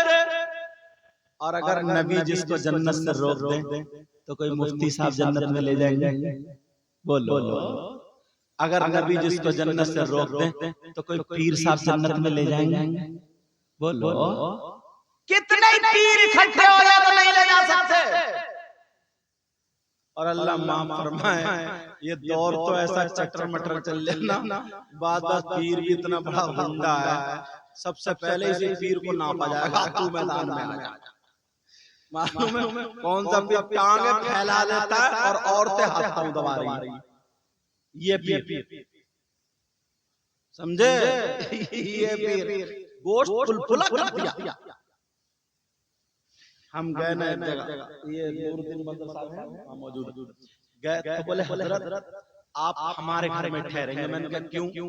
और अगर नबी जिसको जन्नत से रोक दें तो कोई मुफ्ती साहब जन्नत में ले जाएंगे? बोलो। अगर नबी जिसको जन्नत से रोक दें तो कोई पीर साहब जन्नत में ले जाएंगे? बोलो। कितने पीर इकट्ठे हो जाए तो नहीं ले जा सकते। और अल्लाह माफ फरमाए, ये दौर तो ऐसा चटर मटर चल लेना, बाद पीर भी इतना बड़ा गुंडा है, सबसे पहले इसी पीर को नापा जाएगा, तू मैदान में आ जा। मालूम है कौन सा पीर टांगे फैला देता है और औरतें हाथ पांव दबा रही है, ये पीर, समझे? ये पीर गोश्त फुलफुला कर दिया। हम गए ना एक जगह, ये नूरुद्दीन बंदर साहब मौजूद गए, तो बोले हजरत आप हमारे घर में ठहरेंगे? मैंने कहा क्यों?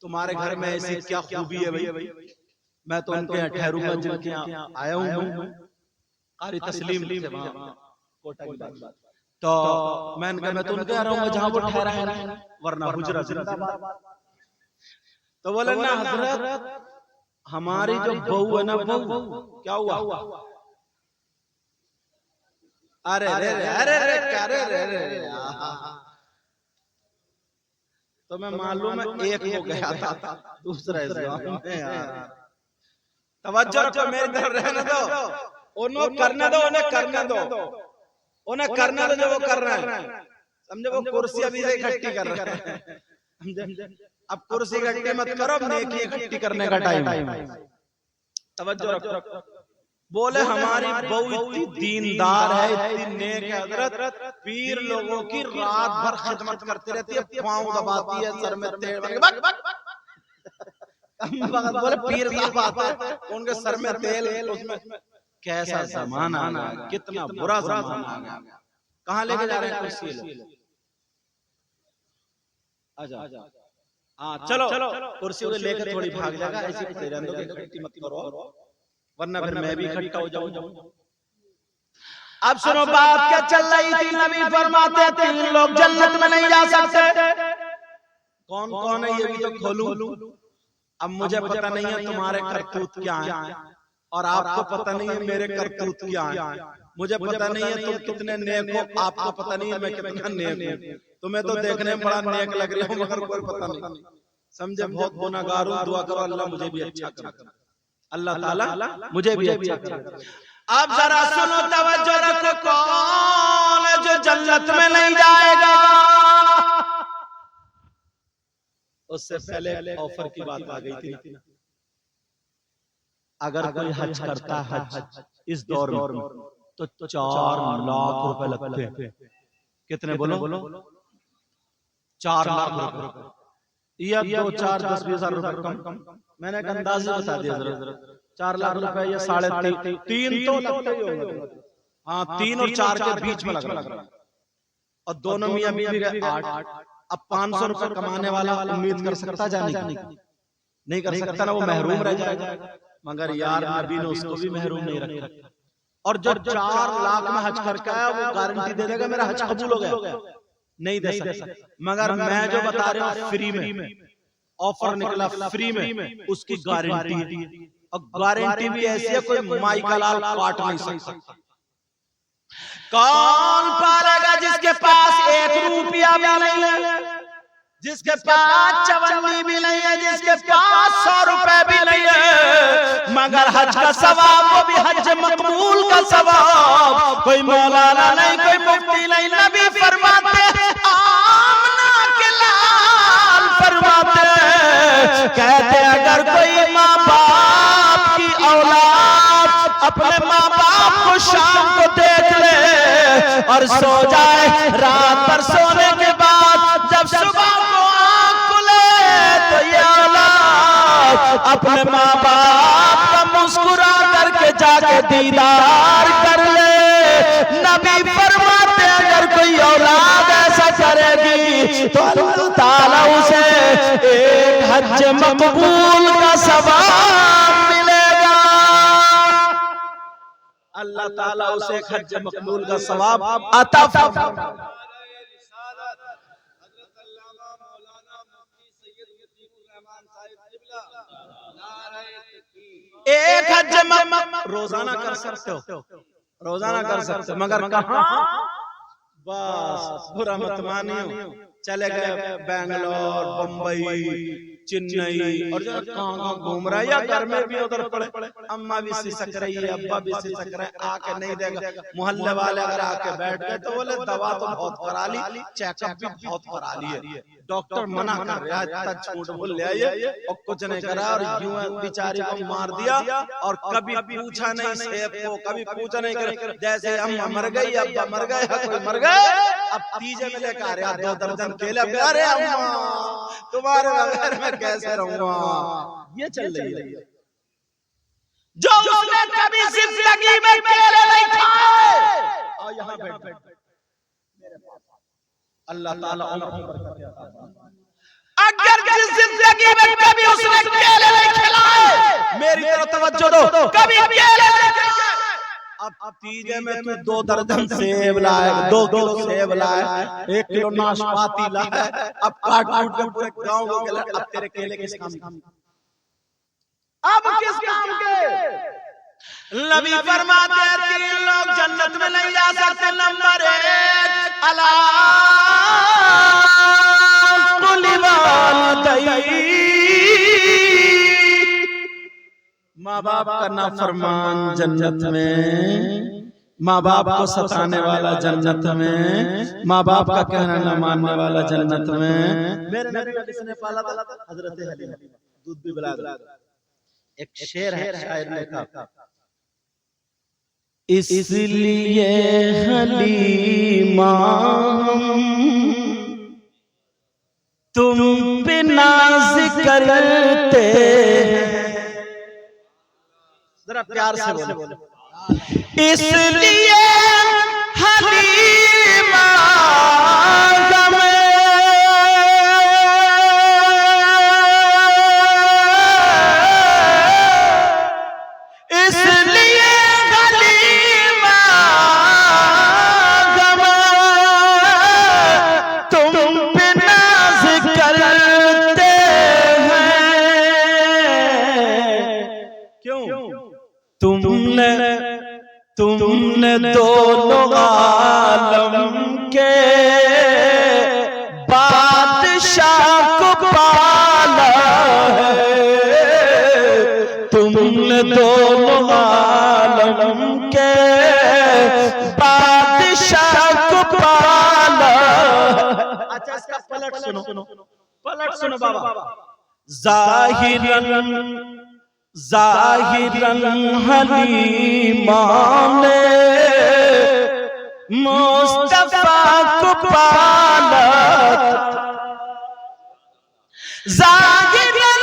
तुम्हारे घर में ऐसी क्या खूबी है भाई? मैं तो उनके यहाँ ठहरूंगा जिनके यहाँ आया हूँ, कारी तस्लीम थे वहाँ कोटा की बात। तो मैंने कहा मैं तो उनके यहाँ रहूंगा जहाँ वो ठहरा है, वरना हुजरा जिंदाबाद। तो बोले ना हजरत हमारी जो बहू है ना, बहू क्या हुआ? अरे रे रे अरे रे अरे रे रे, तो मैं मालूम है एक को गया था, दूसरा इस गाँव में। यार तवज्जो रखो, मेरी तरफ रहने दो, उन्हें करने दो, उन्हें करने दो, उन्हें करने दो जो वो कर रहे हैं, समझे? वो कुर्सी अभी से इकट्ठी कर रहे हैं, अब कुर्सी इकट्ठी मत करो, नेकी इकट्ठी करने का टाइम है। तवज्जो रखो। बोले हमारी बहू इतनी दीनदार है, इतनी नेक है हजरत, पीर लोगों की रात भर खिदमत करती रहती है, पाँव दबाती है, सर में तेल बोले पीर साहब आता है उनके सर में तेल, उसमें कैसा जमाना आ गया, कितना बुरा जमाना आ गया। कहाँ लेके जा रहे हैं कुर्सी? आजा हाँ चलो कुर्सी को लेकर थोड़ी भाग जाएगा, ऐसी खड़े रहने दो, इकट्ठी मत करो वरना फिर मैं भी इकट्ठा हो जाऊं। अब सुनो बात क्या चल रही थी। नबी फरमाते 3 लोग जन्नत में नहीं जा सकते। कौन कौन है ये भी तो खोलूं। अब मुझे पता नहीं है तुम्हारे करतूत क्या है और आपको पता नहीं है मेरे करतूत क्या है। मुझे पता नहीं है तुम कितने नेक हो, आपको पता नहीं है मैं कितना नेक हूँ। तुम्हें तो देखने में बड़ा नेक लग रही हो मगर कोई पता नहीं। समझे बहुत गुनाहगार हूं, दुआ करो अल्लाह मुझे भी अच्छा करे, अल्लाह ताला मुझे भी अच्छा करे। अब जरा सुनो, तवज्जो रखो, कौन है जो जन्नत में नहीं जाएगा? उससे पहले ऑफर की बात आ गई थी। अगर कोई हज करता है हज इस दौर में तो 4 लाख रुपए लगते हैं। कितने बोलो? 4 लाख रुपए या 2, 4, 10, 20 हजार रुपए कम। मैंने एक अंदाज़ बता दिया जरा, 4 लाख रुपए या 3.5 तो लगते ही होंगे। हाँ 3 और 4 के बीच में लग रहा है और दोनों मियां बीवी के 8। अब 500 रुपए कमाने वाला उम्मीद कर सकता जाने की? नहीं कर सकता ना, वो महरूम रह जाएगा। मगर यार नबी ने उसको भी महरूम नहीं रखा। और जो 4 लाख में हज करके आया वो गारंटी दे देगा मेरा हज कबूल हो गया? नहीं दे सकता। मगर मैं जो बता रहा हूँ फ्री में ऑफर निकला, फ्री में उसकी गारंटी, और गारंटी भी ऐसी है कोई माई का लाल काट नहीं सकता। कौन पालेगा जिसके पास 1 रुपया भी नहीं है, जिसके पास चवन्नी भी नहीं है, जिसके पास 100 रुपए भी नहीं है, मगर हज का सवाब वो भी हज मकबूल का सवाब। कोई मौलाना नहीं, कोई मुफ्ती नहीं, नबी फरमाते आमना के लाल फरमाते, कहते अगर कोई माँ बाप की औलाद अपने माँ बाप को शाम को देख ले और सो जाए, रात भर सोने के बाद जब सुबह को आँख खुले तो ये औलाद अपने माँ बाप का मुस्कुरा करके जाके दीदार कर ले। नबी फरमाते अगर कोई औलाद ऐसा करेगी तो अल्लाह ताला उसे एक हज मकबूल का सवाब मिलेगा। अल्लाह ताला उसे एक हज मकबूल का सवाब अता फरमाएगा। एक हज रोजाना कर सकते हो, रोजाना कर सकते हो, मगर कहाँ? बस बुरा मत मानियो, चले गए बेंगलोर, बम्बई, चेन्नई और जो कहाँ घूम रहा है या घर में भी उधर पड़े, अम्मा भी सिसक रही है, अब्बा भी सिसक रहे, आके नहीं देगा। मोहल्ले वाले अगर आके बैठ गए तो बोले दवा तो बहुत करा ली, चेकअप भी बहुत करा ली है, डॉक्टर मना कर रहा है, इतना झूठ बोल ले आइए और कुछ नहीं करा और यूं बेचारी को मार दिया और कभी पूछा नहीं सेब को, कभी पूछा नहीं करे। जैसे अम्मा मर गई, अब्बा मर गए, कोई मर गए, अब तीजे में लेकर आ रहे 2 दर्जन केले। अरे अम्मा तुम्हारे बगैर मैं कैसे रहूंगा? ये चल रही है। जो उसने कभी जिंदगी में केले नहीं खाए, आओ यहाँ बैठ मेरे पास, अल्लाह ताला अगर जिस जिंदगी में कभी उसने केले नहीं खिलाए, मेरी तरफ तवज्जो दो, कभी केले नहीं खिलाए, अब तीजे में तू 2 दर्जन सेब लाए, 2 किलो सेब लाए, 1 किलो नाशपाती लाए, अब काट काट के पूरे गांव को खिला। अब तेरे केले किस काम के? अब किस काम के? नबी फरमाते हैं 3 लोग जन्नत में नहीं जा सकते। नंबर 1 अला कुल्ली वालिदैन, माँ बाप का नाफरमान जन्नत में माँ बाप को सताने वाला जन्नत में, माँ बाप का कहना न मानने वाला जन्नत में। मेरे नबी को किसने पाला था? हजरत हलीमा, दूध भी पिला दो। एक शेर है शायर ने कहा, इसलिए हलीमा तुम पे नाज करते हैं। जरा प्यार से बोलो। इसलिए हलीमा तुमने दोनों आलम के बादशाह को पाला है, तुमने दोनों आलम के बादशाह को पाला। अच्छा इसका पलट सुनो बाबा। ज़ाहिरन हलीमा ने मुस्तफा को पाला, ज़ाहिरन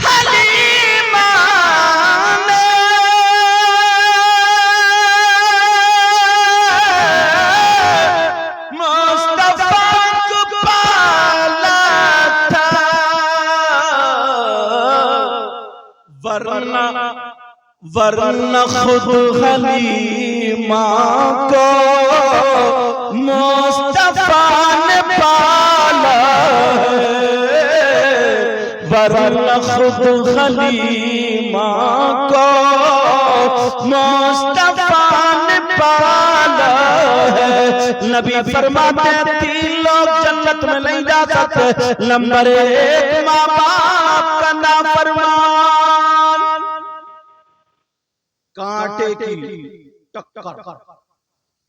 हलीमा ने मुस्तफा को पाला था, वरना खुद हलीमा को मुस्तफा ने पाला है, वरना खुद हलीमा को मुस्तफा ने पाला है। नबी फरमाते हैं 3 लोग जन्नत में नहीं जा सकते। नंबर 1 माँ बाप का नाफरमान, कांटे की टक्कर,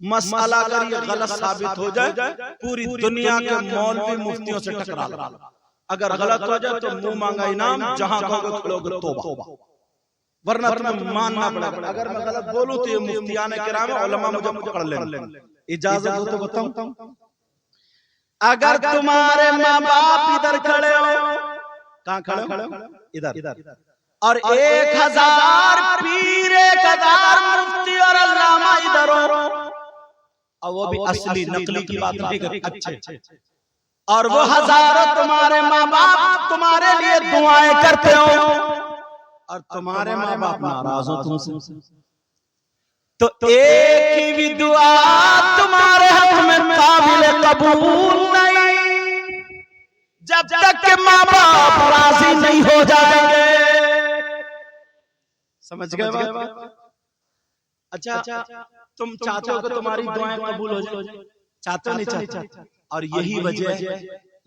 मसला अगर ये गलत साबित हो जाए पूरी दुनिया के मौलवी मुफ्तियों से टकरा लो। अगर गलत हो जाए तो मुंह मांगा इनाम, जहां कहोगे खोलोगे तौबा, वरना तुम्हें मानना पड़ेगा। अगर मैं गलत बोलूं तो ये मुफ्तियाने किराम उलमा मुझे पकड़ लेंगे। इजाजत हो तो बताऊं। अगर तुम्हारे माँ बाप इधर खड़े हो, कहां खड़े हो? इधर, और 1000 पीर, 1000 मुफ्ती और अल्लामा इधर हो, और वो भी असली नकली की बात नहीं करते, अच्छे, और वो हजारों तुम्हारे माँ बाप तुम्हारे लिए दुआएं करते हो, और तुम्हारे माँ बाप नाराज हो तुमसे, तो एक की भी दुआ तुम्हारे हक में काबिल कबूल नहीं, जब तक के माँ बाप राजी नहीं हो जाएंगे। समझ गए बात? अच्छा तुम चाहते हो कि तुम्हारी दुआएं कबूल हो जाए? चाहते हो? नहीं चाहते? और यही वजह है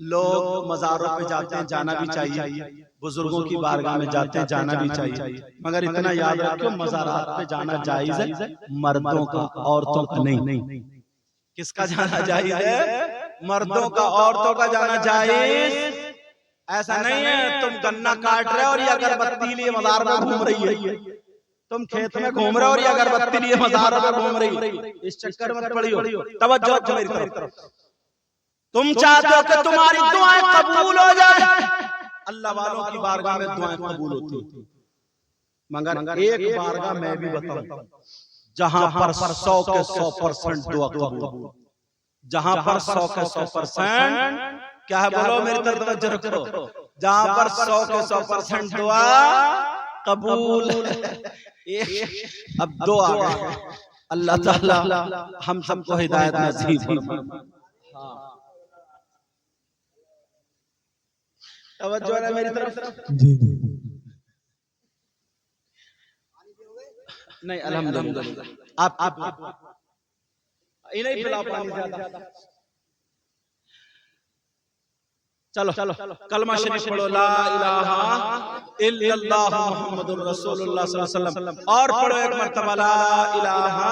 लोग मज़ारों पे जाते हैं, जाना भी चाहिए, बुजुर्गों की बारगाह में जाते हैं, जाना भी चाहिए, मगर इतना याद रखो मज़ारात पे जाना जायज है मर्दों का, औरतों का नहीं। किसका जाना जायज है? मर्दों का, औरतों का जाना जायज। ऐसा नहीं है तुम गन्ना काट रहे हो और ये अगरबत्ती लिए मज़ार में घूम रही है, तुम खेत में घूम रहे हो और ये अगरबत्ती लिए मज़ार में घूम रही है, इस चक्कर में पड़ी हो। तवज्जो मेरी तरफ। तुम चाहते हो कि तुम्हारी दुआएं कबूल हो जाए, अल्लाह वालों की बारगाह में दुआएं कबूल होती, मगर एक बारगाह मैं भी बताऊं जहां पर 100 के 100% दुआ कबूल, जहां पर 100 के 100%, क्या है बोलो मेरी तरफ तवज्जो रखो, जहां पर 100 के 100% दुआ कबूल। अब दो आ गए, अल्लाह ताला हम सबको हिदायत नसीब फरमाए। तवज्जो है मेरी तरफ? जी। नहीं अल्हम्दुलिल्लाह। आप इन्हें पिलाओ पानी ज्यादा। चलो कलमा शरीफ पढ़ो, ला इलाहा इल्लल्लाह मुहम्मदुर रसूलुल्लाह सल्लल्लाहु अलैहि वसल्लम। और पढ़ो एक मर्तबा ला इलाहा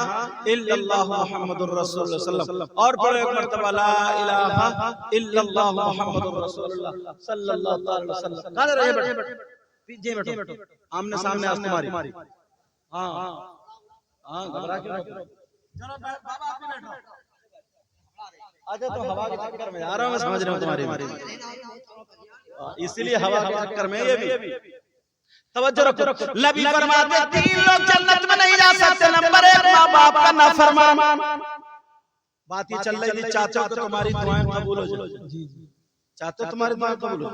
इल्लल्लाह मुहम्मदुर रसूलुल्लाह सल्लल्लाहु अलैहि वसल्लम। और पढ़ो एक मर्तबा ला इलाहा इल्लल्लाह मुहम्मदुर रसूलुल्लाह सल्लल्लाहु अलैहि वसल्लम। कहां रहे बैठो, पीछे बैठो, आमने सामने आज तुम्हारी। हां हां, घबरा क्यों? चलो बाबा आप भी बैठो। आजा तो हवा के चक्कर में आ रहा हूं, मैं समझ रहा हूं तुम्हारी, इसलिए हवा के चक्कर में ये भी। तवज्जो रखो, नबी फरमाते 3 लोग जन्नत में नहीं जा सकते। नंबर 1 माँ बाप का नाफरमान। बात ये चल रही थी, चाचा को तुम्हारी दुआएं कबूल हो जाए। जी चाचा तुम्हारी दुआएं कबूल हो।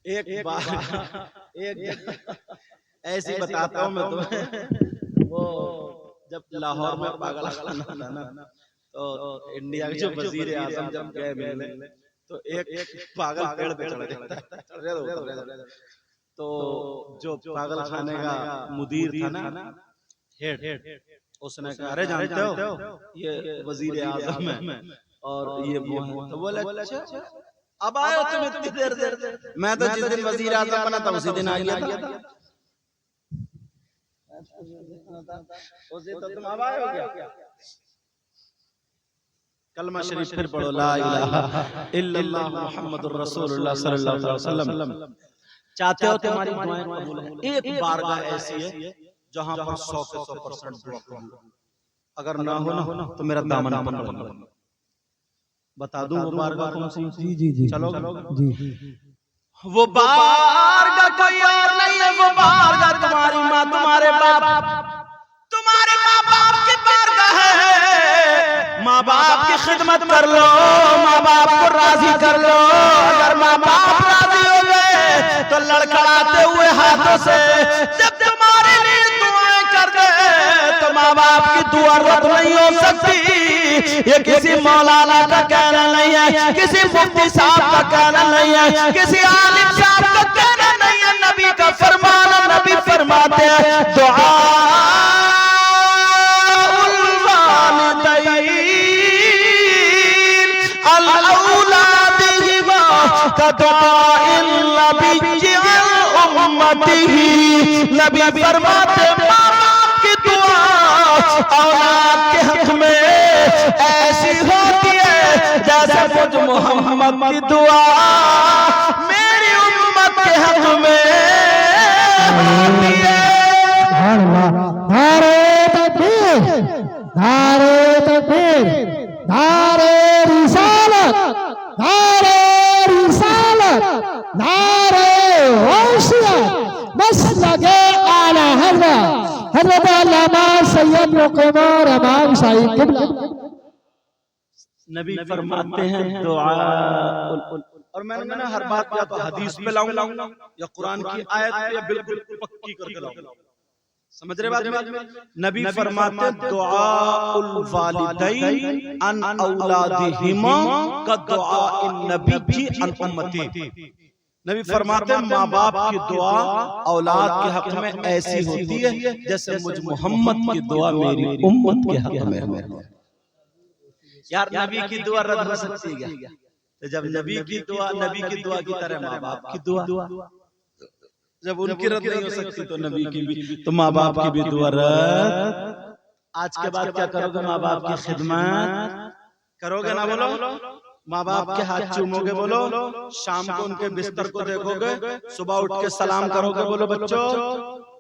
एक बात ऐसी बताता हूं मैं तुम्हें। वो जब लाहौर में पागल खाना था ना, तो इंडिया के जो वजीर आजम जब गए मिलने, तो एक पागल पेड़ पे चढ़ गया। तो जो पागल खाने का मुदीर था ना, हेड, उसने कहा अरे जानते हो ये वजीर आजम है और ये वो है। तो बोले अच्छा अब आए हो तुम इतनी देर? मैं तो जिस दिन वजीर आजम बना था उसी दिन आ गया था। उसी तो तुम अब आए हो क्या? कलमा शरीफ फिर पढ़ो, ला इलाहा इल्लल्लाह मुहम्मदुर रसूलुल्लाह सल्लल्लाहु अलैहि वसल्लम। चाहते हो तुम्हारी दुआएं कबूल हो? एक बारगाह ऐसी है जहां पर 100% दुआ कबूल। अगर ना हो ना तो मेरा दामन पकड़ लो। बता दूं वो बारगाह कौन सी? जी चलो जी। वो बारगाह कोई और नहीं है, वो बारगाह तुम्हारी माँ तुम्हारे बाप की बारगाह है। माँ बाप की खिदमत कर लो, माँ बाप को राजी कर लो। अगर माँ बाप राजी हो गए तो लड़खड़ाते हुए हाथों से जब तुम्हारे लिए दुआएं कर दे, तो माँ बाप की दुआ रद्द नहीं हो सकती। ये किसी मौलाना का कहना नहीं है, किसी मुफ्ती साहब का कहना नहीं है, किसी आलिम साहब का कहना नहीं है, नबी का फरमान। नबी फरमाते हैं दुआ नबी फरमाते माँ बाप की दुआ औलाद के हक में ऐसी होती है जैसे मुझ मोहम्मद की दुआ मेरी उम्मत के हक में होती है। नारे तकबीर, नारे तकबीर, नारे रिसालत, नारे रिसालत, नारे होशियार। बस लगे आला हज़रत अल्लामा सैयद मुक़िमुर इमाम शाही क़िबला। नबी फरमाते हैं दुआ। और मैंने ना हर बात या तो हदीस पे लाऊंगा या कुरान की आयत पे या बिल्कुल पक्की करके लाऊंगा। समझ रहे बात में? नबी फरमाते दुआउल वालिदैन अन औलादिहिमा का दुआइन नबी अन उम्मती। नबी फरमाते माँ बाप की दुआ औलाद के हक में ऐसी होती है जैसे मुझ मोहम्मद की दुआ मेरी उम्मत के हक में है। यार नबी की दुआ रद्द हो सकती है क्या? तो जब नबी की दुआ की तरह माँ बाप की दुआ, जब उनकी रद्द नहीं हो सकती तो नबी की भी, तो माँ बाप की भी दुआ रद्द। आज के बाद क्या करोगे? माँ बाप की खिदमत करोगे ना? बोलो माँ बाप के हाथ चूमोगे, बोलो शाम को उनके बिस्तर को देखोगे, सुबह उठ के सलाम करोगे। बोलो बच्चों,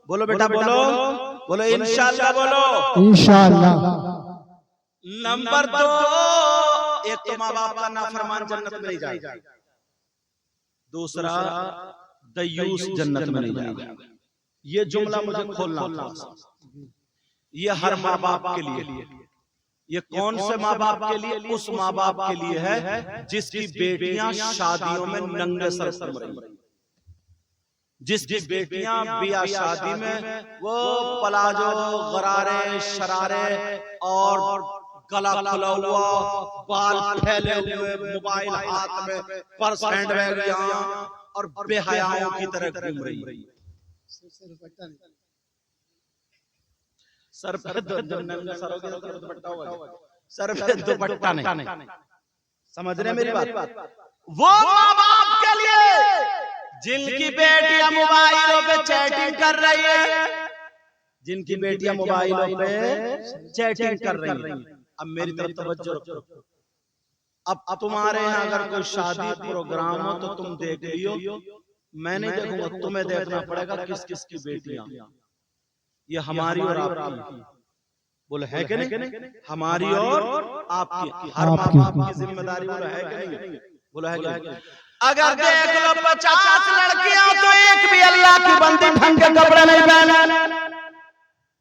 बोलो बेटा, बोलो इंशाअल्लाह, बोलो इंशाअल्लाह। नंबर 2, एक तो माँ बाप का नाफरमान जन्नत में नहीं जाएगा, दूसरा दयूस जन्नत में नहीं जाएगा। ये जुमला मुझे खोलना था। ये हर माँ बाप के लिए, ये कौन से माँ बाप के लिए? उस माँ बाप के लिए है जिसकी बेटियां शादियों में नंगे सर घूम रही, जिसकी बेटियां बिया शादी में वो पलाजो, गरारे, शरारे और गला खुला हुआ, बाल फैले हुए, मोबाइल हाथ में, पर्स हैंडबैग यहाँ और बेहयाओं की तरह घूम रही। सर पे दुपट्टा नहीं, समझ रहे हैं मेरी बात? वो माँ बाप के लिए जिनकी बेटियां मोबाइलों पे चैटिंग कर रही है, जिनकी बेटियां मोबाइलों पे चैटिंग कर रही हैं। अब मेरी तरफ तवज्जो रखो। अब तुम्हारे यहाँ अगर कोई शादी प्रोग्राम हो तो तुम देख लियो, मैं नहीं देखूंगा, तुम्हें देखना पड़ेगा किस किस की बेटियां, ये हमारी और आपकी। बोले है कि नहीं? हमारी और आपकी, हर माँ बाप की जिम्मेदारी बोले है कि नहीं? बोले है कि नहीं? अगर देख लो 50 लड़कियां तो एक भी अल्लाह की बंदी ढंग के कपड़े नहीं पहने,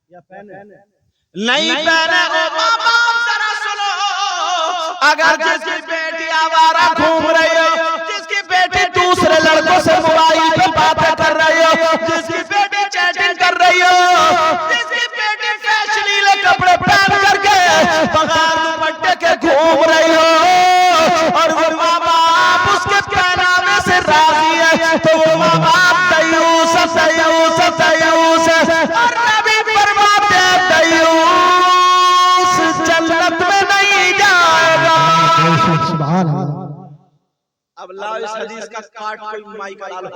या पहने नहीं पहने। ओ माँ बाप जरा सुनो, अगर जिसकी बेटी आवारा घूम रही हो, जिसकी बेटी दूसरे लड़कों से मोबाइल पे बातें कर रही हो, जिसकी बेटी चैटिंग कर रही हो, जिसकी बेटी फैशनीले कपड़े पहन करके बगैर दुपट्टे के घूम रही हो, और वो माँ बाप उसके पहनावे से राजी है, तो वो माँ बाप दयूस दयूस दयूस, और नबी फरमाते हैं दयूस जन्नत में नहीं जाएगा। सुभान अल्लाह। अब लाओ इस हदीस का काट कोई माई का डालो,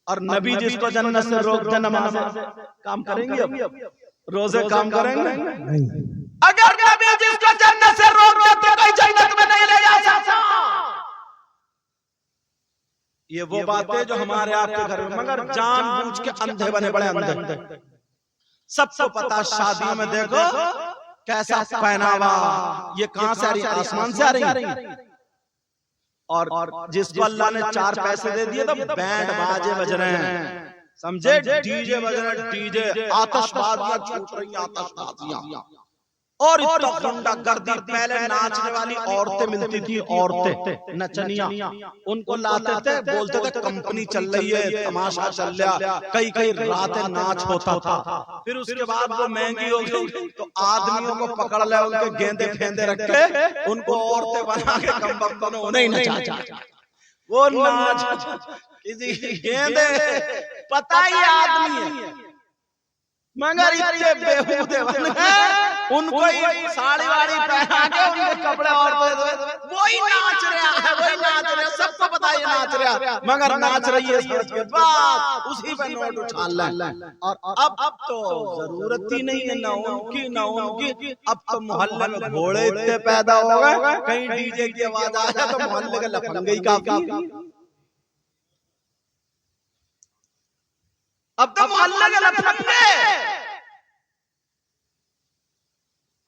और नबी जिसको जन्नत से रोक दे नमाज से काम करेंगे, अब रोजे काम करेंगे नहीं। अगर नबी जिसको जन्नत से रोक दे तो कोई जन्नत में नहीं ले जा सकता। ये वो बातें जो हमारे आपके घर में, मगर जानबूझ के अंधे बने, बड़े अंधे। सबको पता, शादियों में देखो कैसा पहनावा, ये कहां से आ रही, आसमान से आ रही। और जिसको अल्लाह ने 4 पैसे दे दिए तो बैंड बाजे बज रहे हैं, समझे, डीजे बज रहे हैं, डीजे, आतिशबाजियां छूट रही, आतिशबाजियां, और इतना गुंडा गर्दी। पहले नाचने वाली औरतें मिलती थी, औरतें नचनिया, उनको लाते थे, बोलते थे कंपनी चल रही है, तमाशा चल रहा, कई कई रातें नाच होता था। फिर उसके बाद वो महंगी हो गई तो आदमियों को पकड़ ले, उनके गेंदे फेंदे रखे, उनको औरतें बना के कम उन्हें नचा, वो नाच किसी गेंदे, पता ही आदमी है, मगर इतने बेहूदे बन गए, उनको ही साड़ी वाड़ी पहना के उनके कपड़े और वही नाच रहा है, वही नाच रहा है, सबको पता है नाच रहा, मगर नाच रही है समझ के बाद उसी पे नोट उछाल ले। और अब तो जरूरत ही नहीं है ना उनकी ना उनकी, अब तो मोहल्ले में घोड़े इतने पैदा हो गए, कहीं डीजे की आवाज आ जाए तो मोहल्ले के लफंगे ही काफी। अब तो मोहल्ले के लफंगे,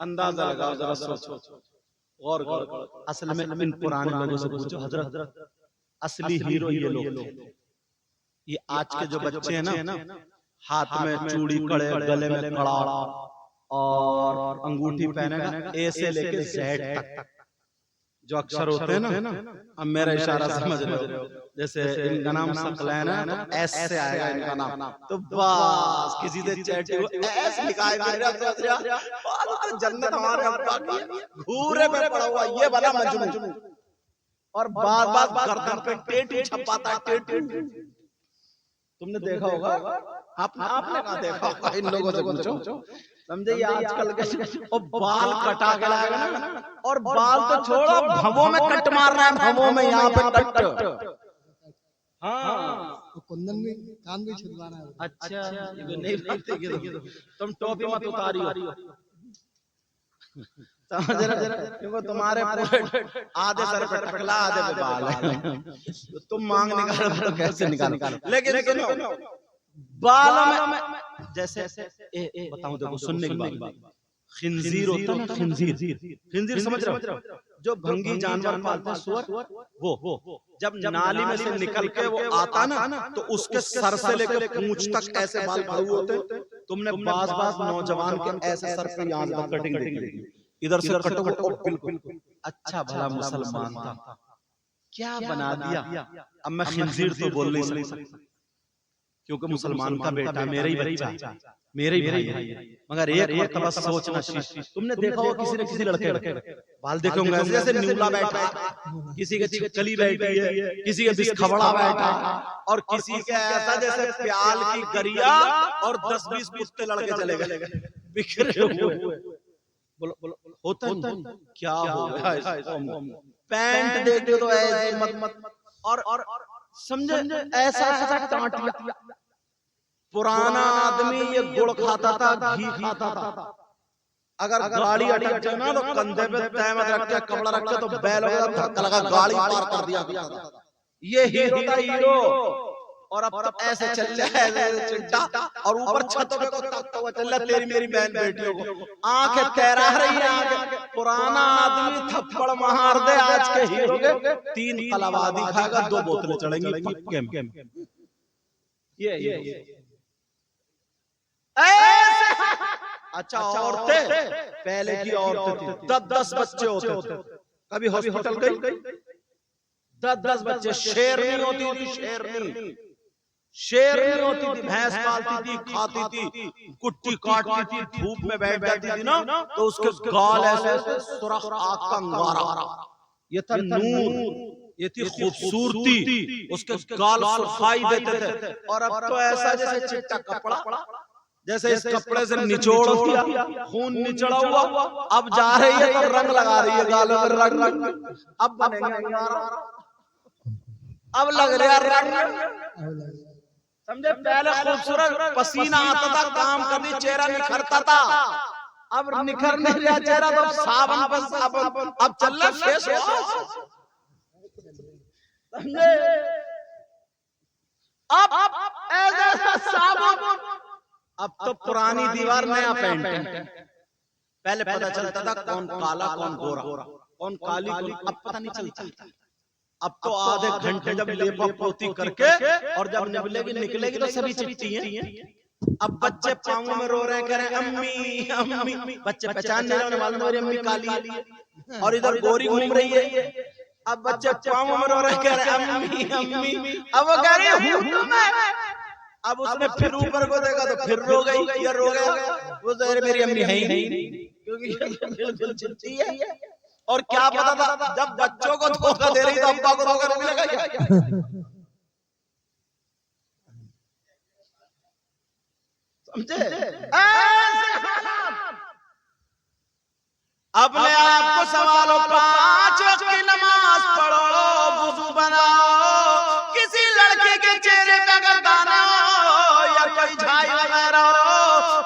अंदाजा लगाओ, जरा सोचो, गौर करो। असल में इन पुराने लोगों से पूछो, हजरत असली हीरो ये लोग थे। ये आज के जो बच्चे हैं ना, हाथ में चूड़ी, कड़े, गले में कड़ा और अंगूठी पहने, ए से लेके जेड तक जो अक्षर होते हैं ना, अब मेरा इशारा समझ रहे हो, जैसे इनका नाम सकलैन है ना, एस से आएगा इनका नाम, तो बस किसी से चैट एस लिखा है, मेरा तो जन्नत हमारे अब्बा की घूरे पे पड़ा हुआ ये वाला मजनू, और बार बार गर्दन पे टेट छपाता है, टेट। तुमने देखा होगा, आपने कहा देखा होगा, इन लोगों से पूछो, समझे, ये आजकल के और बाल कटा के लाएगा ना, और बाल तो छोड़ो, भवों में कट मार रहा है, भवों में यहाँ पे कट, हाँ, कुंदन भी, कान भी छिदवाना है। अच्छा, ये नहीं लगते, तुम टोपी मत उतारी हो, समझ रहे, क्योंकि तुम्हारे आधे सर पे टकला, आधे पे बाल है, तो तुम मांग निकालो तो कैसे निकालो। लेकिन सुनो, बालों में जैसे बताऊं, देखो सुनने की बात, खिंजीर होता है ना, खिंजीर समझ रहे हो, जो भंगी जानवर पालते हैं, सुअर, वो जब नाली में से निकल के वो आता ना, तो उसके सर से लेकर पूंछ तक ऐसे बाल खड़े होते हैं। तुमने बाज नौजवान के ऐसे सर पे यहाँ पर कटिंग देखी, इधर से कटो, बिल्कुल अच्छा भला मुसलमान था, क्या बना दिया। अब मैं खिंजीर तो बोल नहीं सकता, क्योंकि मुसलमान का बेटा मेरा ही बच्चा, मेरे ही भाई है, मगर एक मर्तबा सोचना, तुमने देखा होगा किसी न किसी लड़के बाल देखे होंगे जैसे न्यूला बैठा, किसी के छिकली बैठी है, किसी के बिस्खबड़ा बैठा, और किसी के ऐसा जैसे प्याल की गरिया और 10-20 कुत्ते लड़के चले गए बिखरे हुए। बोलो होता नहीं, क्या हो गया इसको, पैंट देखते तो ऐसे मत और समझे ऐसा ऐसा टांटिया। पुराना आदमी ये गुड़ खाता था, घी खाता था, अगर गाड़ी अटक जाए ना तो कंधे पे तहमत रख के कपड़ा रख के तो बैल धक्का लगा गाड़ी पार कर दिया। ये हीरो था हीरो। और अब तो ऐसे चल रहा है चिंटा, और ऊपर छतों पे को ताकता हुआ चल रहा तेरी मेरी बहन बेटियों को आंखें तैरा रही है आगे। पुराना आदमी थप्पड़ मार दे आज के हीरो के, 3 कलावादी खाएगा, 2 बोतलें चढ़ेंगी। ये अच्छा औरतें, पहले की औरतें थी 10-10 बच्चे होते, कभी हॉस्पिटल गई 10-10 बच्चे, शेरनी होती थी, शेरनी होती थी, भैंस पालती थी, खाती थी, कुट्टी काटती थी, धूप में बैठ जाती थी ना तो उसके गाल ऐसे सुरख आग का अंगारा, ये था नूर, ये थी खूबसूरती, उसके गाल सुर्खाई देते थे। और अब तो ऐसा जैसे चिट्टा कपड़ा, जैसे इस कपड़े से निचोड़ दिया, खून निचड़ा हुआ, अब जा रही है तो रंग लगा रही है गालों में, रंग अब बनेंगे अंगारा, अब लग रहा रंग, समझे। पहले खूबसूरत पसीना आता था, काम करनी, चेहरा निखरता था, अब निखर नहीं रहा चेहरा, तो साबुन पर साबुन, अब चल रहा फेस वॉश, समझे। अब ऐसा साबुन, अब तो पुरानी दीवार नया पेंट। पहले पता चलता था कौन काला कौन गोरा, कौन काली कौन, अब पता नहीं चलता। अब तो आधे घंटे जब लेपा पोती करके और जब निकलेगी तो सभी चिट्टी हैं। अब बच्चे पाँव में रो रहे हैं, कह रहे हैं अम्मी अम्मी, बच्चे पहचान नहीं रहे, मालूम मेरी अम्मी काली है और इधर गोरी घूम रही है। अब बच्चे पाँव में रो रहे हैं, कह रहे हैं अम्मी अम्मी, अब वो कह रही है। अब उसने फिर ऊपर को देखा तो फिर रो गई, या रो गया, वो तो मेरी अम्मी है ही नहीं, क्योंकि बिल्कुल चिट्टी है। और क्या पता था जब बच्चों को धोखा दे रही तो अब्बा को धोखा नहीं लगा, समझे। अपने आप को संभालो, 5 वक्त की नमाज पढ़ो, वुजू बनाओ, किसी लड़के के चेहरे पे अगर दाना हो या कोई झाई वगैरह हो,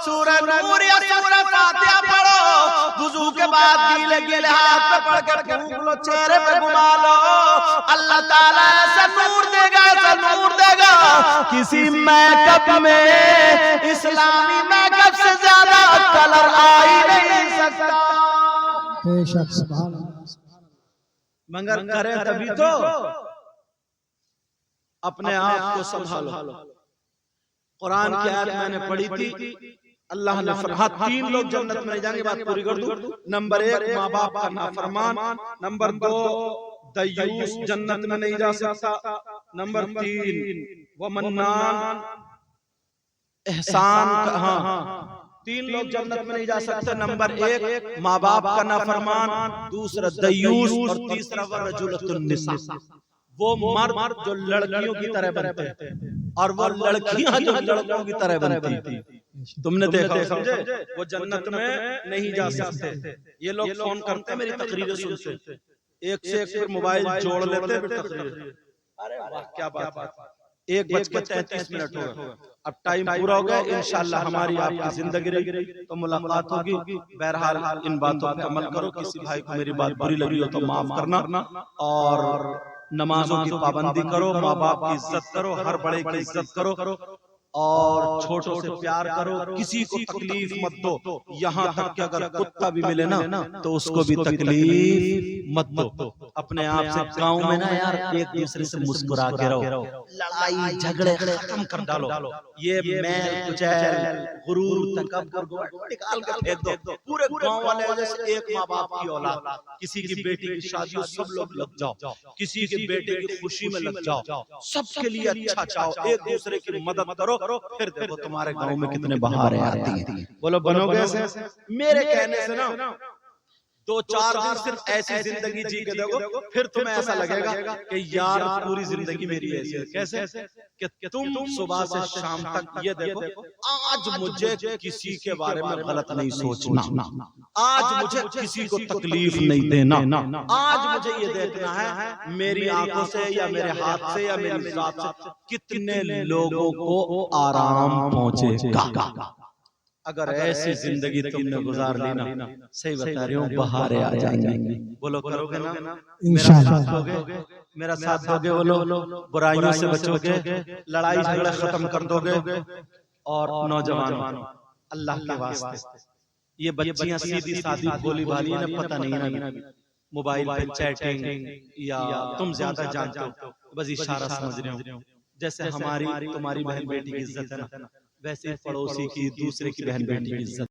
सूरह नूर या सूरह फातिहा पढ़ो, वुजू के बाद गीले गीले हाथ पे पढ़ के फूंक लो, चेहरे पे घुमा लो, अल्लाह ताला ऐसा नूर देगा, ऐसा नूर देगा, किसी मेकअप में, इस्लामी मेकअप से ज्यादा कलर आ ही नहीं सकता। मगर करें तभी तो, अपने आप को संभालो। कुरान की आयत मैंने पढ़ी थी, अल्लाह ने फरमाया 3 लोग जन्नत में नहीं जाएंगे, बात पूरी कर दूं। नंबर 1 माँ बाप का नाफरमान, नंबर 2 दयूस जन्नत में नहीं जा सकता, नंबर 3 वो मन्नान एहसान, हाँ 3 लोग जन्नत में नहीं जा सकते। नंबर 1 माँ बाप का नाफरमान, दूसरा दयूस, और तीसरा वरजुलतुन निसा, वो मर्द जो लड़कियों की तरह बनते हैं और वो लड़कियां जो लड़कों की तरह बनती थी। तुमने देखा, समझे, वो जन्नत में नहीं जा सकते। ये लोग फोन करते हैं, मेरी तकरीरें सुनते, एक से एक फिर मोबाइल जोड़ लेते फिर तकरीर। अरे वाह क्या बात है। 1:33 हो गए, अब टाइम पूरा हो गया। इंशाल्लाह हमारी आपकी जिंदगी रही तो मुलाकात होगी। बहरहाल इन बातों पर अमल करो। किसी भाई को मेरी बात बुरी लगी हो तो माफ करना, और नमाजों की पाबंदी करो, माँ बाप की इज्जत करो, हर बड़े की इज्जत करो, और छोटों से प्यार करो, किसी को तकलीफ मत दो। यहाँ तक कि अगर कुत्ता भी मिले ना तो उसको भी तकलीफ मत दो। अपने आप से गांव में ना यार एक दूसरे से मुस्कुरा के रहो, लड़ाई झगड़े खत्म कर डालो। ये मैल कुचैल गुरूर तकब्बुर निकाल के फेंक दो। पूरे गांव वाले जैसे एक माँ बाप की औलाद, किसी की बेटी की शादी हो सब लोग लग जाओ, किसी के बेटे की खुशी में लग जाओ, सबके लिए अच्छा चाहो, एक दूसरे की मदद करो, फिर देखो तुम्हारे गांव में कितने बहारें आती हैं। बोलो बनोगे ऐसे? मेरे कहने से ना 2-4 दिन सिर्फ ऐसी जिंदगी जी के देखो, फिर तुम्हें ऐसा लगेगा कि यार पूरी जिंदगी मेरी ऐसी है। कैसे कि तुम सुबह से शाम तक ये देखो, आज मुझे किसी के बारे में गलत नहीं सोचना, आज मुझे किसी को तकलीफ नहीं देना, आज मुझे ये देखना है मेरी आंखों से या मेरे हाथ से या मेरी जात से कितने लोगों को आराम पहुंचेगा। अगर ऐसी जिंदगी तुमने गुजार ली ना, सही बता रही हूँ, बहारें आ जाएंगी। बोलो करोगे ना? मेरा साथ दोगे, मेरा साथ दोगे? बोलो बुराइयों से बचोगे, लड़ाई झगड़ा खत्म कर दोगे। और नौजवान अल्लाह के वास्ते, ये बच्चियां सीधी सादी भोली भाली है ना, पता नहीं ना, मोबाइल पे चैटिंग या तुम ज्यादा जानते हो, बस इशारा समझ रहे हो। जैसे हमारी तुम्हारी बहन बेटी की इज्जत है ना, वैसे पड़ोसी की, दूसरे की बहन बेटी की इज्जत।